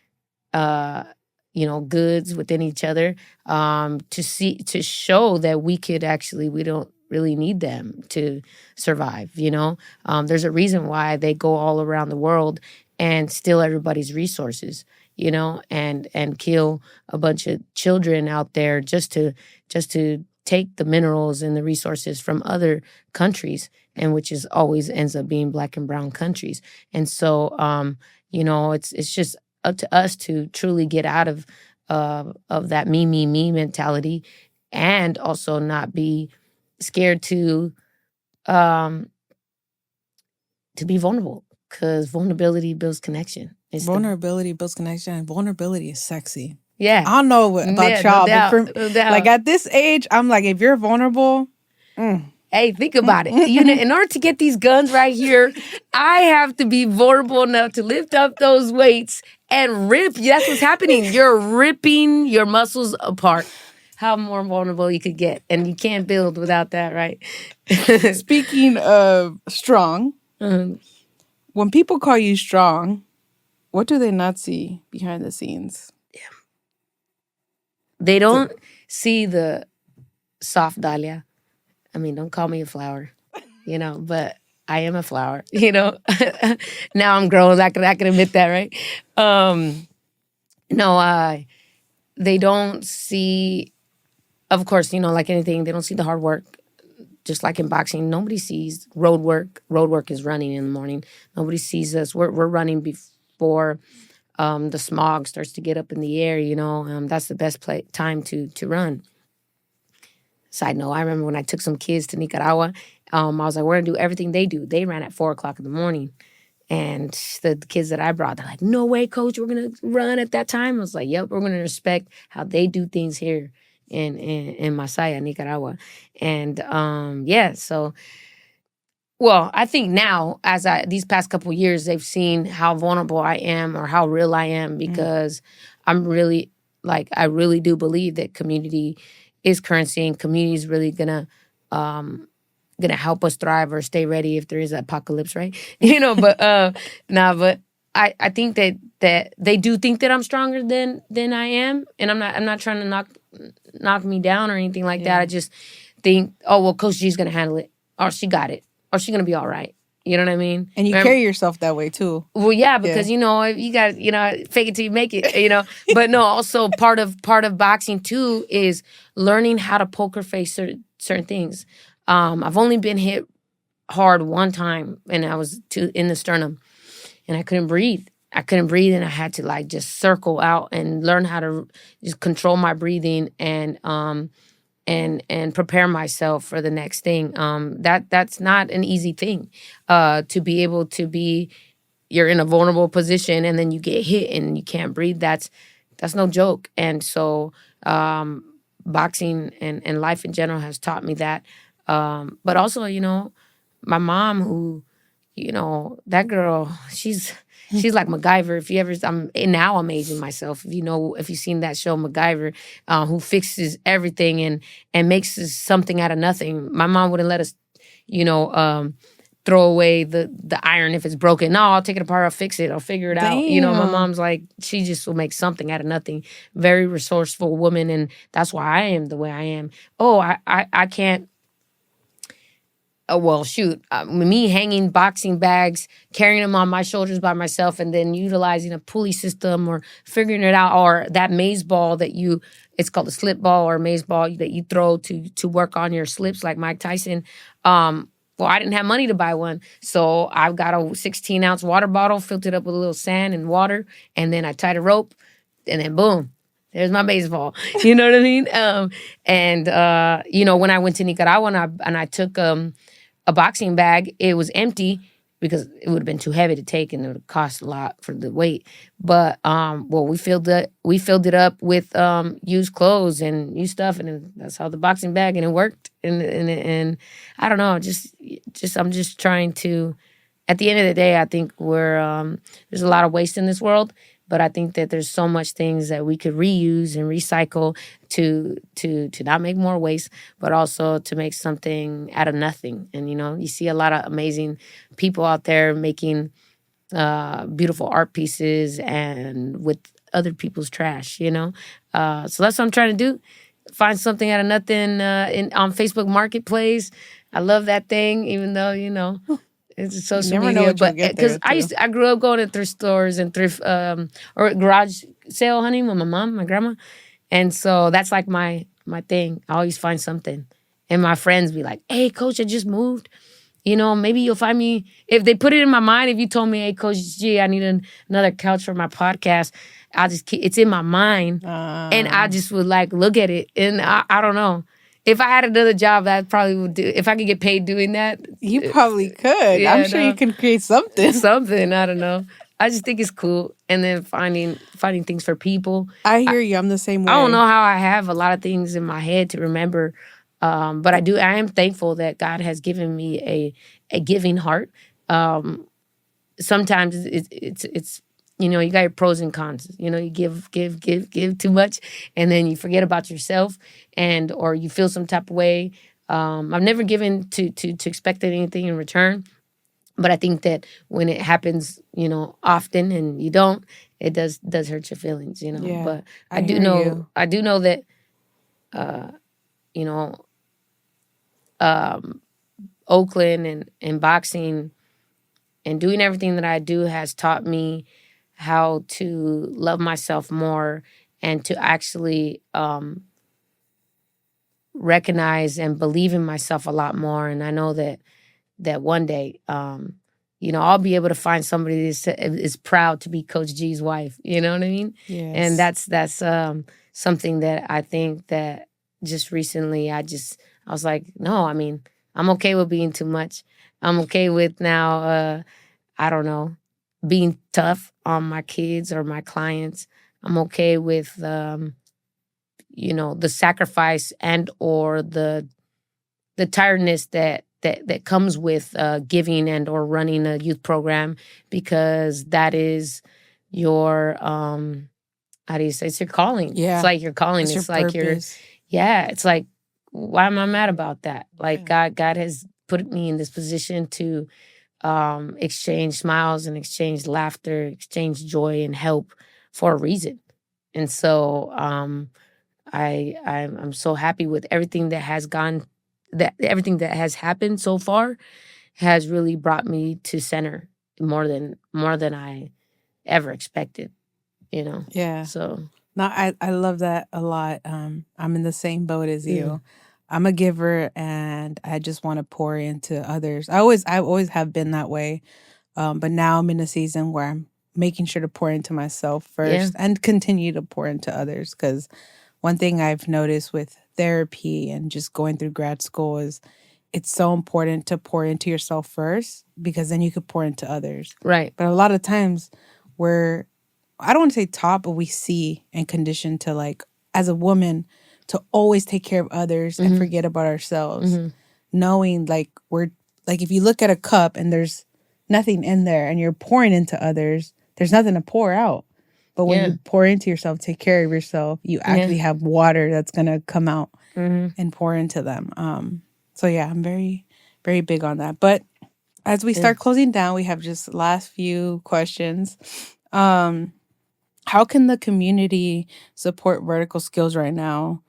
goods within each other, to show that we don't really need them to survive. There's a reason why they go all around the world and steal everybody's resources, and kill a bunch of children out there just to take the minerals and the resources from other countries, and which is always ends up being Black and brown countries. And so, it's just up to us to truly get out of that me mentality, and also not be scared to be vulnerable, because vulnerability builds connection. Vulnerability builds connection, and vulnerability is sexy. Yeah. I don't know about y'all, but like at this age, I'm like, if you're vulnerable, Hey, think about it. In order to get these guns right here, I have to be vulnerable enough to lift up those weights and rip. That's what's happening. You're ripping your muscles apart. How more vulnerable you could get. And you can't build without that, right? Speaking of strong, when people call you strong, what do they not see behind the scenes? Yeah. They don't see the soft Dahlia. I mean, don't call me a flower, but I am a flower, Now I'm grown. I can admit that, right? They don't see, of course, like anything, they don't see the hard work. Just like in boxing, nobody sees road work. Road work is running in the morning. Nobody sees us. We're running before the smog starts to get up in the air, That's the best time to run. Side note, I remember when I took some kids to Nicaragua, I was like, we're going to do everything they do. They ran at 4 o'clock in the morning. And the kids that I brought, they're like, no way, coach, we're going to run at that time. I was like, yep, we're going to respect how they do things here in Masaya, Nicaragua. And so, well, I think now, these past couple of years, they've seen how vulnerable I am or how real I am, because I'm really, I really do believe that community is currency, and community is really gonna help us thrive or stay ready if there is an apocalypse, right? But I think that they do think that I'm stronger than I am, and I'm not trying to knock me down or anything like that. I just think, oh well, Coach G's gonna handle it, or she got it, or she's gonna be all right. You know what I mean? And you carry yourself that way too. Well, yeah, because you got fake it till you make it. But no, also part of boxing too is learning how to poker face certain things. I've only been hit hard one time, and I was in the sternum, and I couldn't breathe. And I had to like just circle out and learn how to just control my breathing and prepare myself for the next thing. That's not an easy thing. To be able to be, you're in a vulnerable position and then you get hit and you can't breathe. That's no joke. And so boxing and life in general has taught me that. But also, my mom, who, that girl, she's like MacGyver. If you ever, now I'm aging myself. If you've seen that show MacGyver, who fixes everything and makes something out of nothing. My mom wouldn't let us, throw away the iron if it's broken. No, I'll take it apart. I'll fix it. I'll figure it out. My mom's like, she just will make something out of nothing. Very resourceful woman, and that's why I am the way I am. Oh, I can't. Well, shoot, me hanging boxing bags, carrying them on my shoulders by myself, and then utilizing a pulley system or figuring it out, or that maze ball it's called a slip ball or maze ball that you throw to work on your slips like Mike Tyson. Well, I didn't have money to buy one, so I've got a 16-ounce water bottle, filled it up with a little sand and water, and then I tied a rope, and then boom, there's my baseball. You know what I mean? When I went to Nicaragua and I took a boxing bag, it was empty because it would have been too heavy to take and it would cost a lot for the weight. But we filled it up with used clothes and used stuff, and that's how the boxing bag, and it worked. And I don't know, just I'm just trying to. At the end of the day, I think there's a lot of waste in this world, but I think that there's so much things that we could reuse and recycle to not make more waste, but also to make something out of nothing. And you see a lot of amazing people out there making beautiful art pieces and with other people's trash. So that's what I'm trying to do. Find something out of nothing on Facebook Marketplace. I love that thing, even though it's a social media, but because I grew up going to thrift stores and thrift or garage sale hunting with my mom, my grandma, and so that's like my thing. I always find something, and my friends be like, "Hey, Coach, I just moved. Maybe you'll find me." If they put it in my mind, if you told me, "Hey, Coach G, I need another couch for my podcast," it's in my mind, and I just would like look at it, and I don't know. If I had another job, I probably would do. If I could get paid doing that, you probably could. Yeah, I'm sure you can create something. Something, I don't know. I just think it's cool, and then finding things for people. I hear you. I'm the same way. I don't know how I have a lot of things in my head to remember, but I do. I am thankful that God has given me a giving heart. Sometimes it's you got your pros and cons. You give too much, and then you forget about yourself, or you feel some type of way. I've never given to expect anything in return, but I think that when it happens, often, and you don't, it does hurt your feelings. Yeah, but I do know that, Oakland and boxing and doing everything that I do has taught me how to love myself more and to actually recognize and believe in myself a lot more. And I know that one day, I'll be able to find somebody that is proud to be Coach G's wife. You know what I mean? Yes. And that's something that I think that just recently I was like, no, I mean, I'm okay with being too much. I'm okay with now, I don't know, being tough on my kids or my clients. I'm okay with, the sacrifice and or the tiredness that comes with giving and or running a youth program, because that is your, how do you say, it's your calling. Yeah. It's like your calling. It's like it's like, why am I mad about that? Like God has put me in this position to exchange smiles and exchange laughter, exchange joy and help for a reason. And so I'm so happy with everything that has happened so far has really brought me to center more than I ever expected, you know. Yeah. So No, I love that a lot. I'm in the same boat as yeah, you. I'm a giver and I just want to pour into others. I always have been that way. But now I'm in a season where I'm making sure to pour into myself yeah, first and continue to pour into others. Because one thing I've noticed with therapy and just going through grad school is it's so important to pour into yourself first because then you could pour into others. right. But a lot of times we're, I don't want to say taught, but we see and conditioned to like, as a woman, to always take care of others and Mm-hmm. forget about ourselves. Mm-hmm. Knowing like like if you look at a cup and there's nothing in there and you're pouring into others, there's nothing to pour out. But when Yeah, you pour into yourself, take care of yourself, you yeah. actually have water that's gonna come out Mm-hmm. and pour into them. So yeah, I'm very, very big on that. But as we Yeah. start closing down, we have just last few questions. How can the community support vertical skills right now?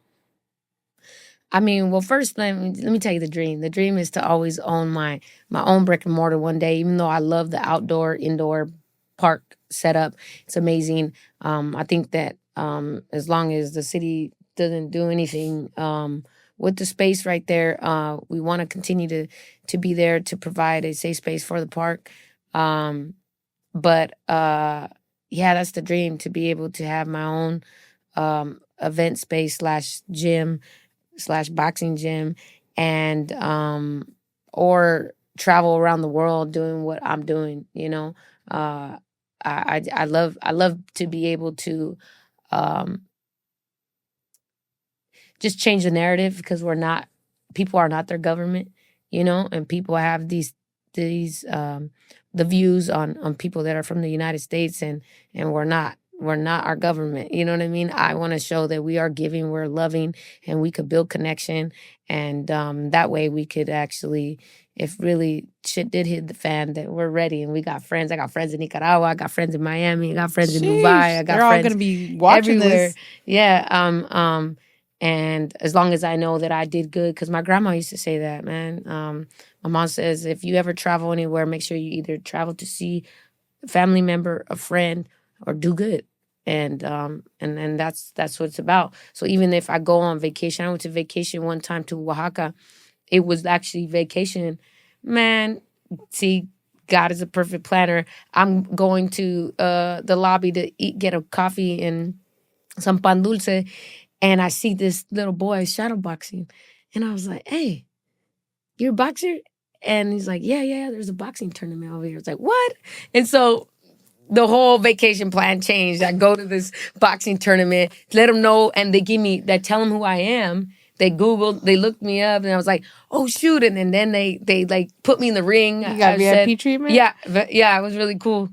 I mean, well, first let me tell you the dream. The dream is to always own my own brick and mortar one day. Even though I love the outdoor indoor park setup, it's amazing. I think that as long as the city doesn't do anything with the space right there, we want to continue to be there to provide a safe space for the park. But yeah, that's the dream, to be able to have my own event space slash gym slash boxing gym, and or travel around the world doing what I'm doing, you know. I love to be able to um just change the narrative, because people are not their government, you know, and people have these the views on people that are from the United States, and we're not our government, you know what I mean? I want to show that we are giving, we're loving, and we could build connection, and that way we could actually, if really shit did hit the fan, that we're ready, and we got friends. I got friends in Nicaragua, I got friends in Miami, I got friends in Dubai, I Sheesh, got they're all friends gonna be watching everywhere. this. Yeah. And as long as I know that I did good, because my grandma used to say that, man. My mom says, if you ever travel anywhere, make sure you either travel to see a family member, a friend, or do good. And that's what it's about. So even if I go on vacation, I went to vacation one time to Oaxaca. It was actually vacation, man. See, God is a perfect planner. I'm going to the lobby to get a coffee and some pan dulce, and I see this little boy shadow boxing. And I was like, hey, you're a boxer? And he's like, yeah, yeah, there's a boxing tournament over here. It's like, what? And so the whole vacation plan changed. I go to this boxing tournament, let them know, and they tell them who I am. They Googled, they looked me up, and I was like, oh shoot. And then they like put me in the ring. You got I said, VIP treatment? yeah, yeah, it was really cool.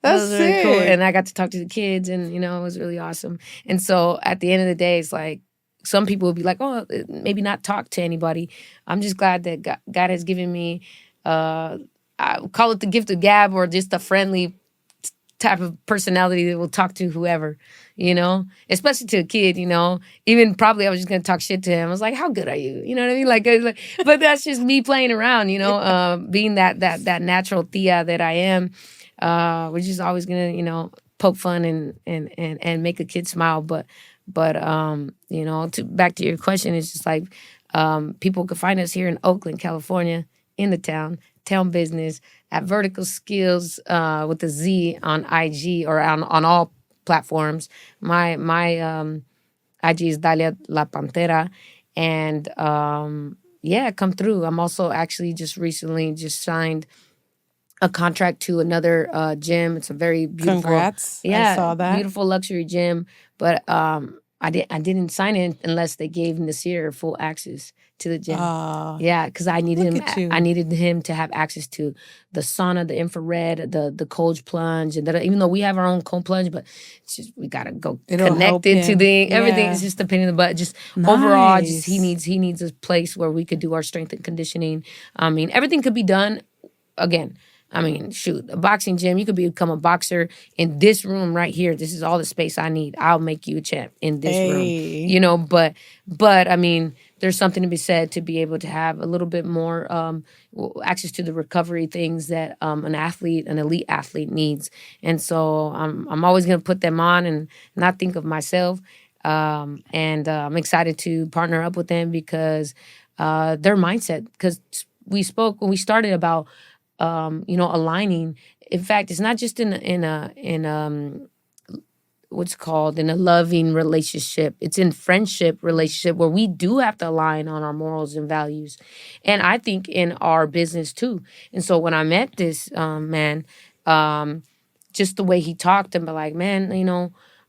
It That's was really cool. sick. And I got to talk to the kids, and it was really awesome. And so at the end of the day, it's like some people will be like, oh, maybe not talk to anybody. I'm just glad that God has given me, I call it the gift of gab, or just a friendly type of personality that will talk to whoever, especially to a kid, Even probably I was just gonna talk shit to him. I was like, "How good are you?" You know what I mean? But that's just me playing around, being that natural tia that I am. We're just always gonna, poke fun and make a kid smile. But back to your question, it's just like people can find us here in Oakland, California, in the town business, at Vertical Skillz with a Z on IG, or on all platforms. My IG is Dalia La Pantera, and yeah, come through. I'm also actually just recently just signed a contract to another gym. It's a very beautiful, Congrats. I yeah, saw that. beautiful luxury gym. But I didn't sign it unless they gave Nasir full access to the gym. Yeah, because I needed Look him. at you. I needed him to have access to the sauna, the infrared, the cold plunge, and that. Even though we have our own cold plunge, but it's just we gotta go It'll help connected to him. the everything. Yeah. It's just a pain in the butt. Just overall, just he Nice. needs a place where we could do our strength and conditioning. I mean, everything could be done. Again, I mean, shoot, a boxing gym, you could become a boxer in this room right here. This is all the space I need. I'll make you a champ in this room. Hey. But I mean, there's something to be said to be able to have a little bit more access to the recovery things that an elite athlete needs. And so I'm always going to put them on and not think of myself. And I'm excited to partner up with them because their mindset. Because we spoke when we started about aligning. In fact, it's not just in what's called in a loving relationship. It's in friendship relationship where we do have to align on our morals and values. And I think in our business too. And so when I met this man, just the way he talked and be like, man,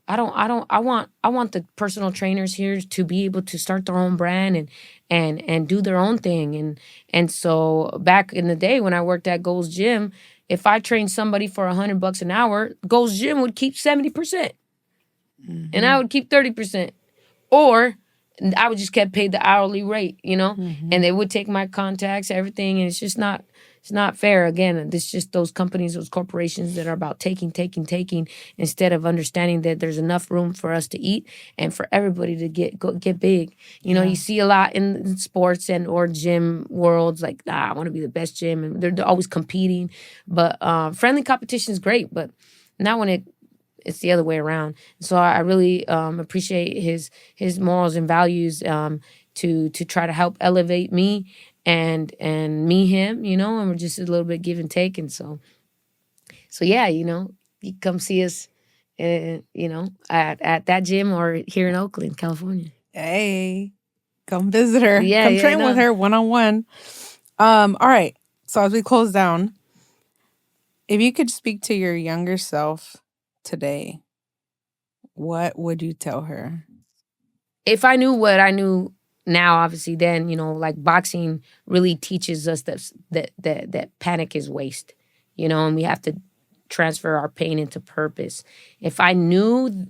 I want the personal trainers here to be able to start their own brand and do their own thing. And so back in the day when I worked at Gold's Gym, if I trained somebody for $100 an hour, Gold's Gym would keep 70%. And I would keep 30%. Or I would just get paid the hourly rate, and they would take my contacts, everything. And it's not fair. Again, it's just those companies, those corporations that are about taking, instead of understanding that there's enough room for us to eat and for everybody to get big. You see a lot in sports and or gym worlds, like, I want to be the best gym. And they're always competing. But friendly competition is great, but not when it's the other way around. So I really appreciate his morals and values to try to help elevate me and me him, and we're just a little bit give and take. And so yeah, you come see us, at that gym or here in Oakland, California. Hey, come visit her. Yeah, come train with her one-on-one. All right. So as we close down, if you could speak to your younger self today, what would you tell her? If I knew what I knew now, obviously, then like boxing really teaches us that panic is waste, and we have to transfer our pain into purpose. If I knew,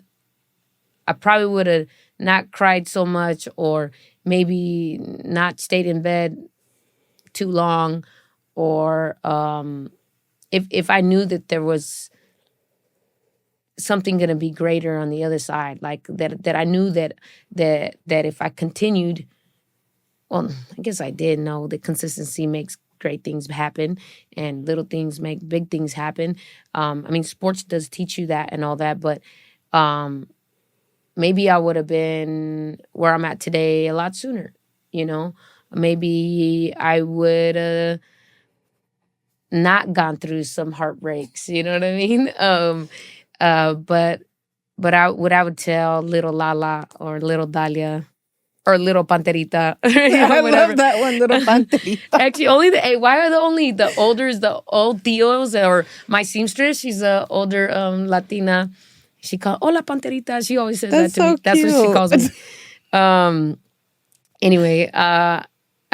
I probably would have not cried so much, or maybe not stayed in bed too long, or if I knew that there was something going to be greater on the other side, like that I knew that if I continued, well, I guess I did know that consistency makes great things happen and little things make big things happen. Sports does teach you that and all that, but maybe I would have been where I'm at today a lot sooner, Maybe I would have not gone through some heartbreaks, you know what I mean? But what I would tell little Lala or little Dahlia or little Panterita, I love that one, little Panterita. Actually, why are the olders, the old tios, or my seamstress? She's a older Latina. She called Hola Panterita. She always says that to me. So That's what she calls me. Anyway, I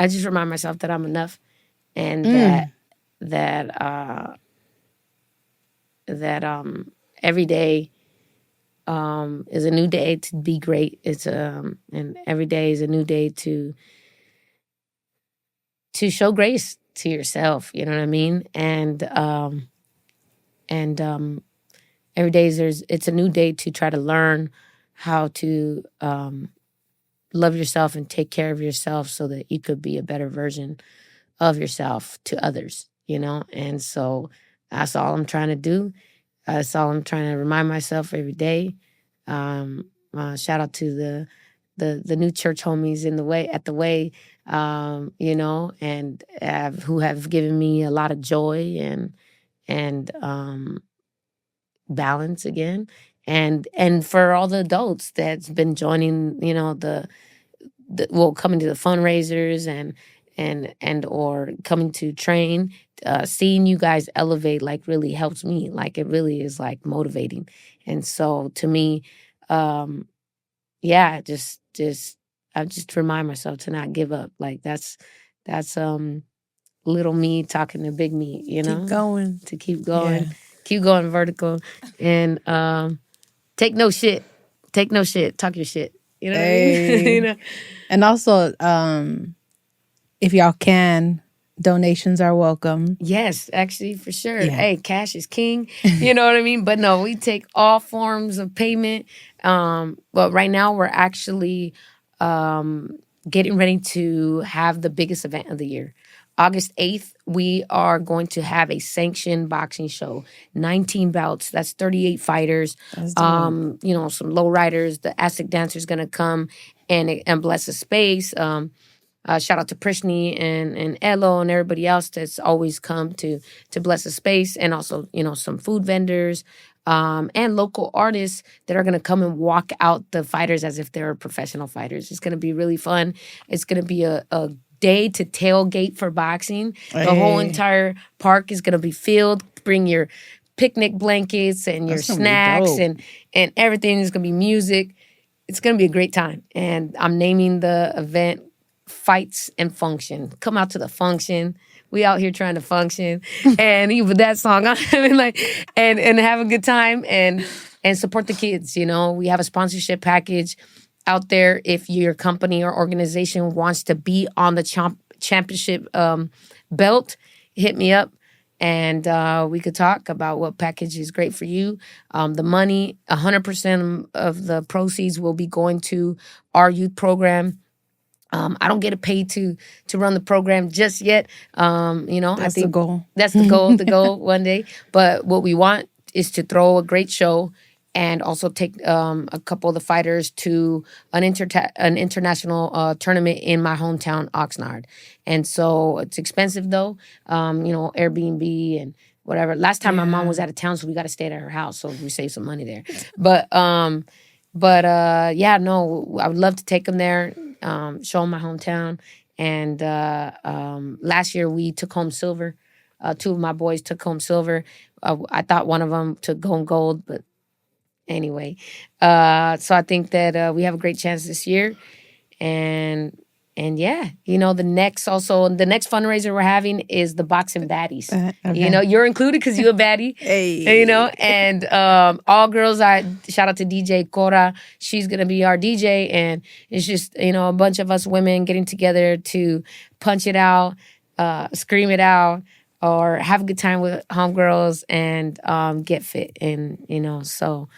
just remind myself that I'm enough, and that every day is a new day to be great. And every day is a new day to show grace to yourself. You know what I mean? And every day it's a new day to try to learn how to love yourself and take care of yourself so that you could be a better version of yourself to others. And so that's all I'm trying to do. That's all I'm trying to remind myself every day. Shout out to the new church homies at the way, and who have given me a lot of joy and balance again, and for all the adults that's been joining, coming to the fundraisers and or coming to train. Seeing you guys elevate really helps me. It really is motivating. And so to me, just I just remind myself to not give up. That's little me talking to big me, Keep going. To keep going, keep going vertical, and take no shit, talk your shit. You know what I mean? And also, if y'all can, donations are welcome. Yes, actually, for sure. Yeah. Hey, cash is king. You know what I mean? But no, we take all forms of payment. But right now, we're actually getting ready to have the biggest event of the year. August 8th, we are going to have a sanctioned boxing show. 19 bouts. That's 38 fighters. That's dope. Some low riders. The Aztec dancer is going to come and bless the space. Shout out to Prishni and Elo and everybody else that's always come to bless the space, and also some food vendors and local artists that are gonna come and walk out the fighters as if they're professional fighters. It's gonna be really fun. It's gonna be a day to tailgate for boxing. The whole entire park is gonna be filled. Bring your picnic blankets and your snacks and everything. Is gonna be music. It's gonna be a great time, and I'm naming the event Fights and Function. Come out to the function. We out here trying to function, and even that song, I mean, like, and have a good time and support the kids. We have a sponsorship package out there. If your company or organization wants to be on the championship belt, hit me up, and we could talk about what package is great for you. The money, 100% of the proceeds will be going to our youth program. I don't get paid to run the program just yet. That's I think the goal. That's the goal. The goal one day. But what we want is to throw a great show and also take a couple of the fighters to an international tournament in my hometown, Oxnard. And so it's expensive though. Airbnb and whatever. Last time my mom was out of town, so we got to stay at her house, so we saved some money there. But I would love to take them there. Show them my hometown. And last year we took home silver. Two of my boys took home silver. I thought one of them took home gold, but anyway. So I think that we have a great chance this year. And yeah, the next fundraiser we're having is the Boxing Baddies. Okay. You're included because you're a baddie. Hey. And all girls, shout out to DJ Cora. She's going to be our DJ. And it's just, a bunch of us women getting together to punch it out, scream it out, or have a good time with homegirls and get fit. And, so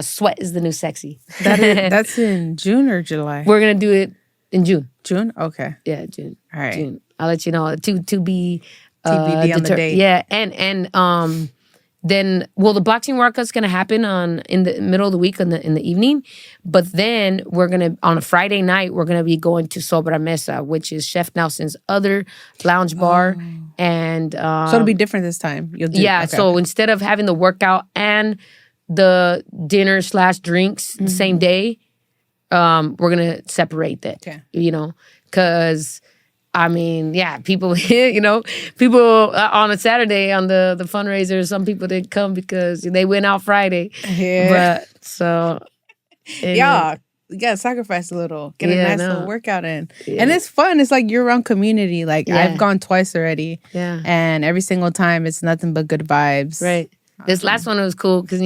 sweat is the new sexy. That's in June or July? We're going to do it in June. June? Okay. Yeah, June. All right. June. I'll let you know. To be TBD on the date. Yeah, and then the boxing workout's gonna happen in the middle of the week in the evening, but then we're gonna on a Friday night we're gonna be going to Sobra Mesa, which is Chef Nelson's other lounge bar, and so it'll be different this time. Okay. So instead of having the workout and the dinner/drinks the same day. We're gonna separate that, because people, people on a Saturday on the fundraiser. Some people didn't come because they went out Friday. Yeah, but so you gotta sacrifice a little, get a nice little workout in, and it's fun. It's like year-round community. Like I've gone twice already, and every single time it's nothing but good vibes. Right. This last one was cool because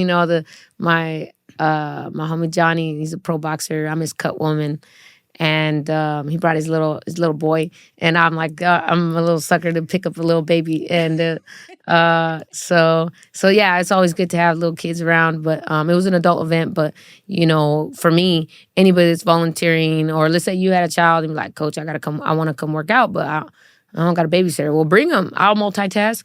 my homie Johnny, he's a pro boxer. I'm his cut woman, and he brought his little boy, and I'm like, I'm a little sucker to pick up a little baby, and so yeah, it's always good to have little kids around. But it was an adult event, but for me, anybody that's volunteering, or let's say you had a child and be like, Coach, I want to come work out, but I don't got a babysitter. Well, bring them. I'll multitask.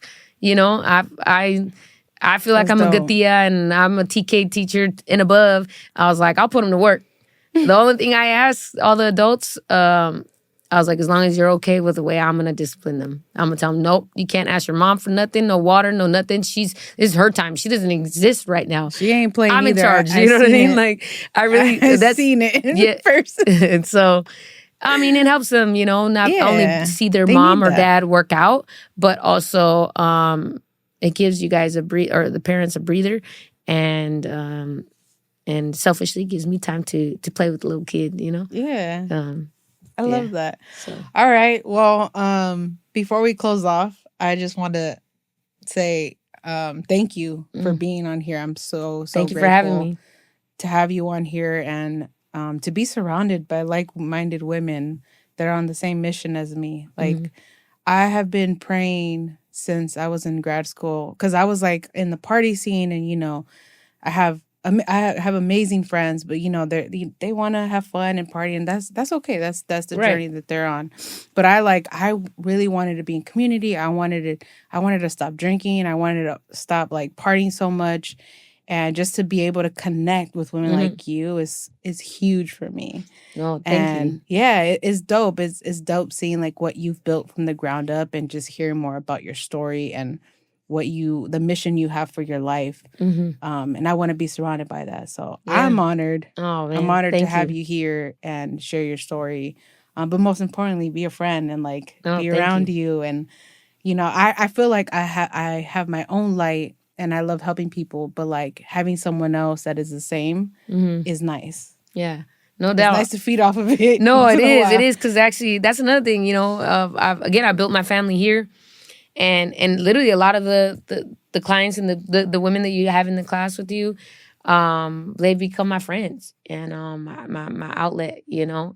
I feel like I'm a good tia and I'm a TK teacher and above. I was like, I'll put them to work. The only thing I ask all the adults, I was like, as long as you're okay with the way I'm going to discipline them. I'm going to tell them, nope, you can't ask your mom for nothing, no water, no nothing. This is her time. She doesn't exist right now. She ain't playing I'm either. in charge. You know what I mean? Like, I've seen it in person. And so, it helps them, not only see their mom or dad work out, but also it gives you guys the parents a breather, and selfishly gives me time to play with the little kid, Yeah. I love that. So. All right. Well, before we close off, I just want to say thank you for being on here. I'm so thank you for having me. To have you on here and to be surrounded by like-minded women that are on the same mission as me. Like, I have been praying since I was in grad school, because I was like in the party scene, and I have I have amazing friends, but they want to have fun and party, and that's okay. That's the Right. journey that they're on. But I really wanted to be in community. I wanted to stop drinking. I wanted to stop like partying so much, and just to be able to connect with women like you is huge for me. No, thank you. And yeah, it's dope. It's dope seeing like what you've built from the ground up, and just hearing more about your story and the mission you have for your life. And I want to be surrounded by that. So Yeah. I'm honored. Oh man, I'm honored to thank have you. you here and share your story. But most importantly, be a friend and like Oh, be thank around you. you. And I feel like I have my own light, and I love helping people. But like having someone else that is the same is nice. Yeah, no It's doubt. nice to feed off of it. No, once it in a is. It while. is because actually that's another thing. I built my family here, and literally a lot of the clients and the women that you have in the class with you, they become my friends and my outlet.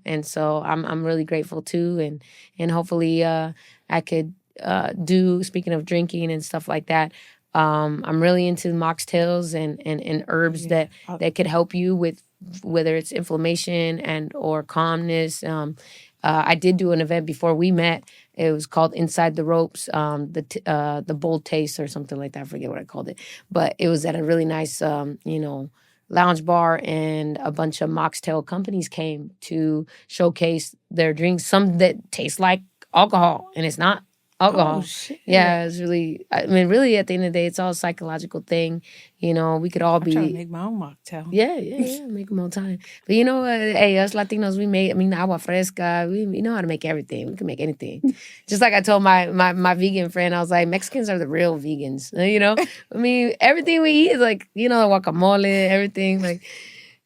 And so I'm really grateful too, and hopefully I could do, speaking of drinking and stuff like that. I'm really into mocktails and herbs that could help you with whether it's inflammation and or calmness. I did do an event before we met. It was called Inside the Ropes, the Bold Taste or something like that. I forget what I called it, but it was at a really nice, lounge bar, and a bunch of mocktail companies came to showcase their drinks. Some that taste like alcohol, and it's not alcohol. Oh shit. Yeah, it's really. I mean, really, at the end of the day, it's all a psychological thing. We could all I'm trying to be. make my own mocktail. Yeah, make them all time. But hey, us Latinos, we make. I mean, agua fresca. We know how to make everything. We can make anything. Just like I told my vegan friend, I was like, Mexicans are the real vegans. I mean, everything we eat is like guacamole, everything like,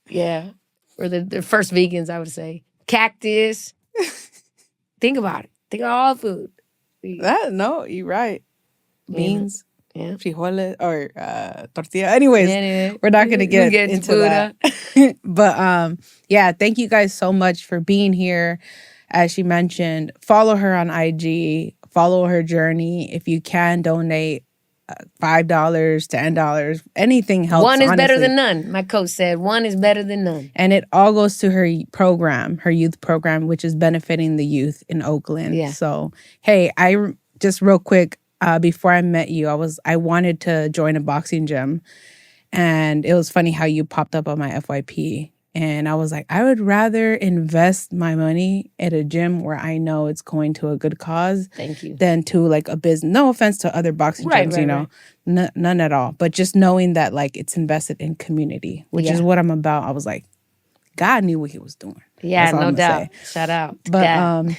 yeah. We're the first vegans, I would say. Cactus. Think about it. Think of all food. No, you're right. Beans. Yeah. Frijoles or tortilla. Anyways, Yeah. we're not going to get into food, that. But yeah, thank you guys so much for being here. As she mentioned, follow her on IG, follow her journey. If you can donate $5, $10, anything helps. One is better honestly. than none. My coach said one is better than none. And it all goes to her program, her youth program, which is benefiting the youth in Oakland. Yeah. So, hey, I just real quick, before I met you, I wanted to join a boxing gym, and it was funny how you popped up on my FYP, and I was like, I would rather invest my money at a gym where I know it's going to a good cause. Thank you. Than to like a business. No offense to other boxing gyms, right. None at all. But just knowing that like it's invested in community, which is what I'm about. I was like, God knew what He was doing. Yeah, no doubt. Shout out to God.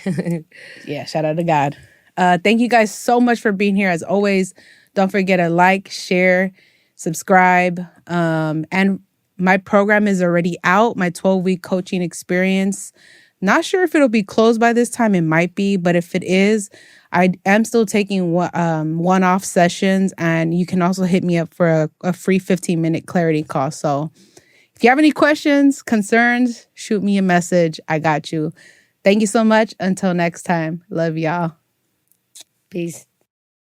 Yeah, shout out to God. Thank you guys so much for being here. As always, don't forget to like, share, subscribe. And my program is already out, my 12-week coaching experience. Not sure if it'll be closed by this time. It might be, but if it is, I am still taking one-off sessions, and you can also hit me up for a free 15-minute clarity call. So if you have any questions, concerns, shoot me a message. I got you. Thank you so much. Until next time. Love y'all. Peace.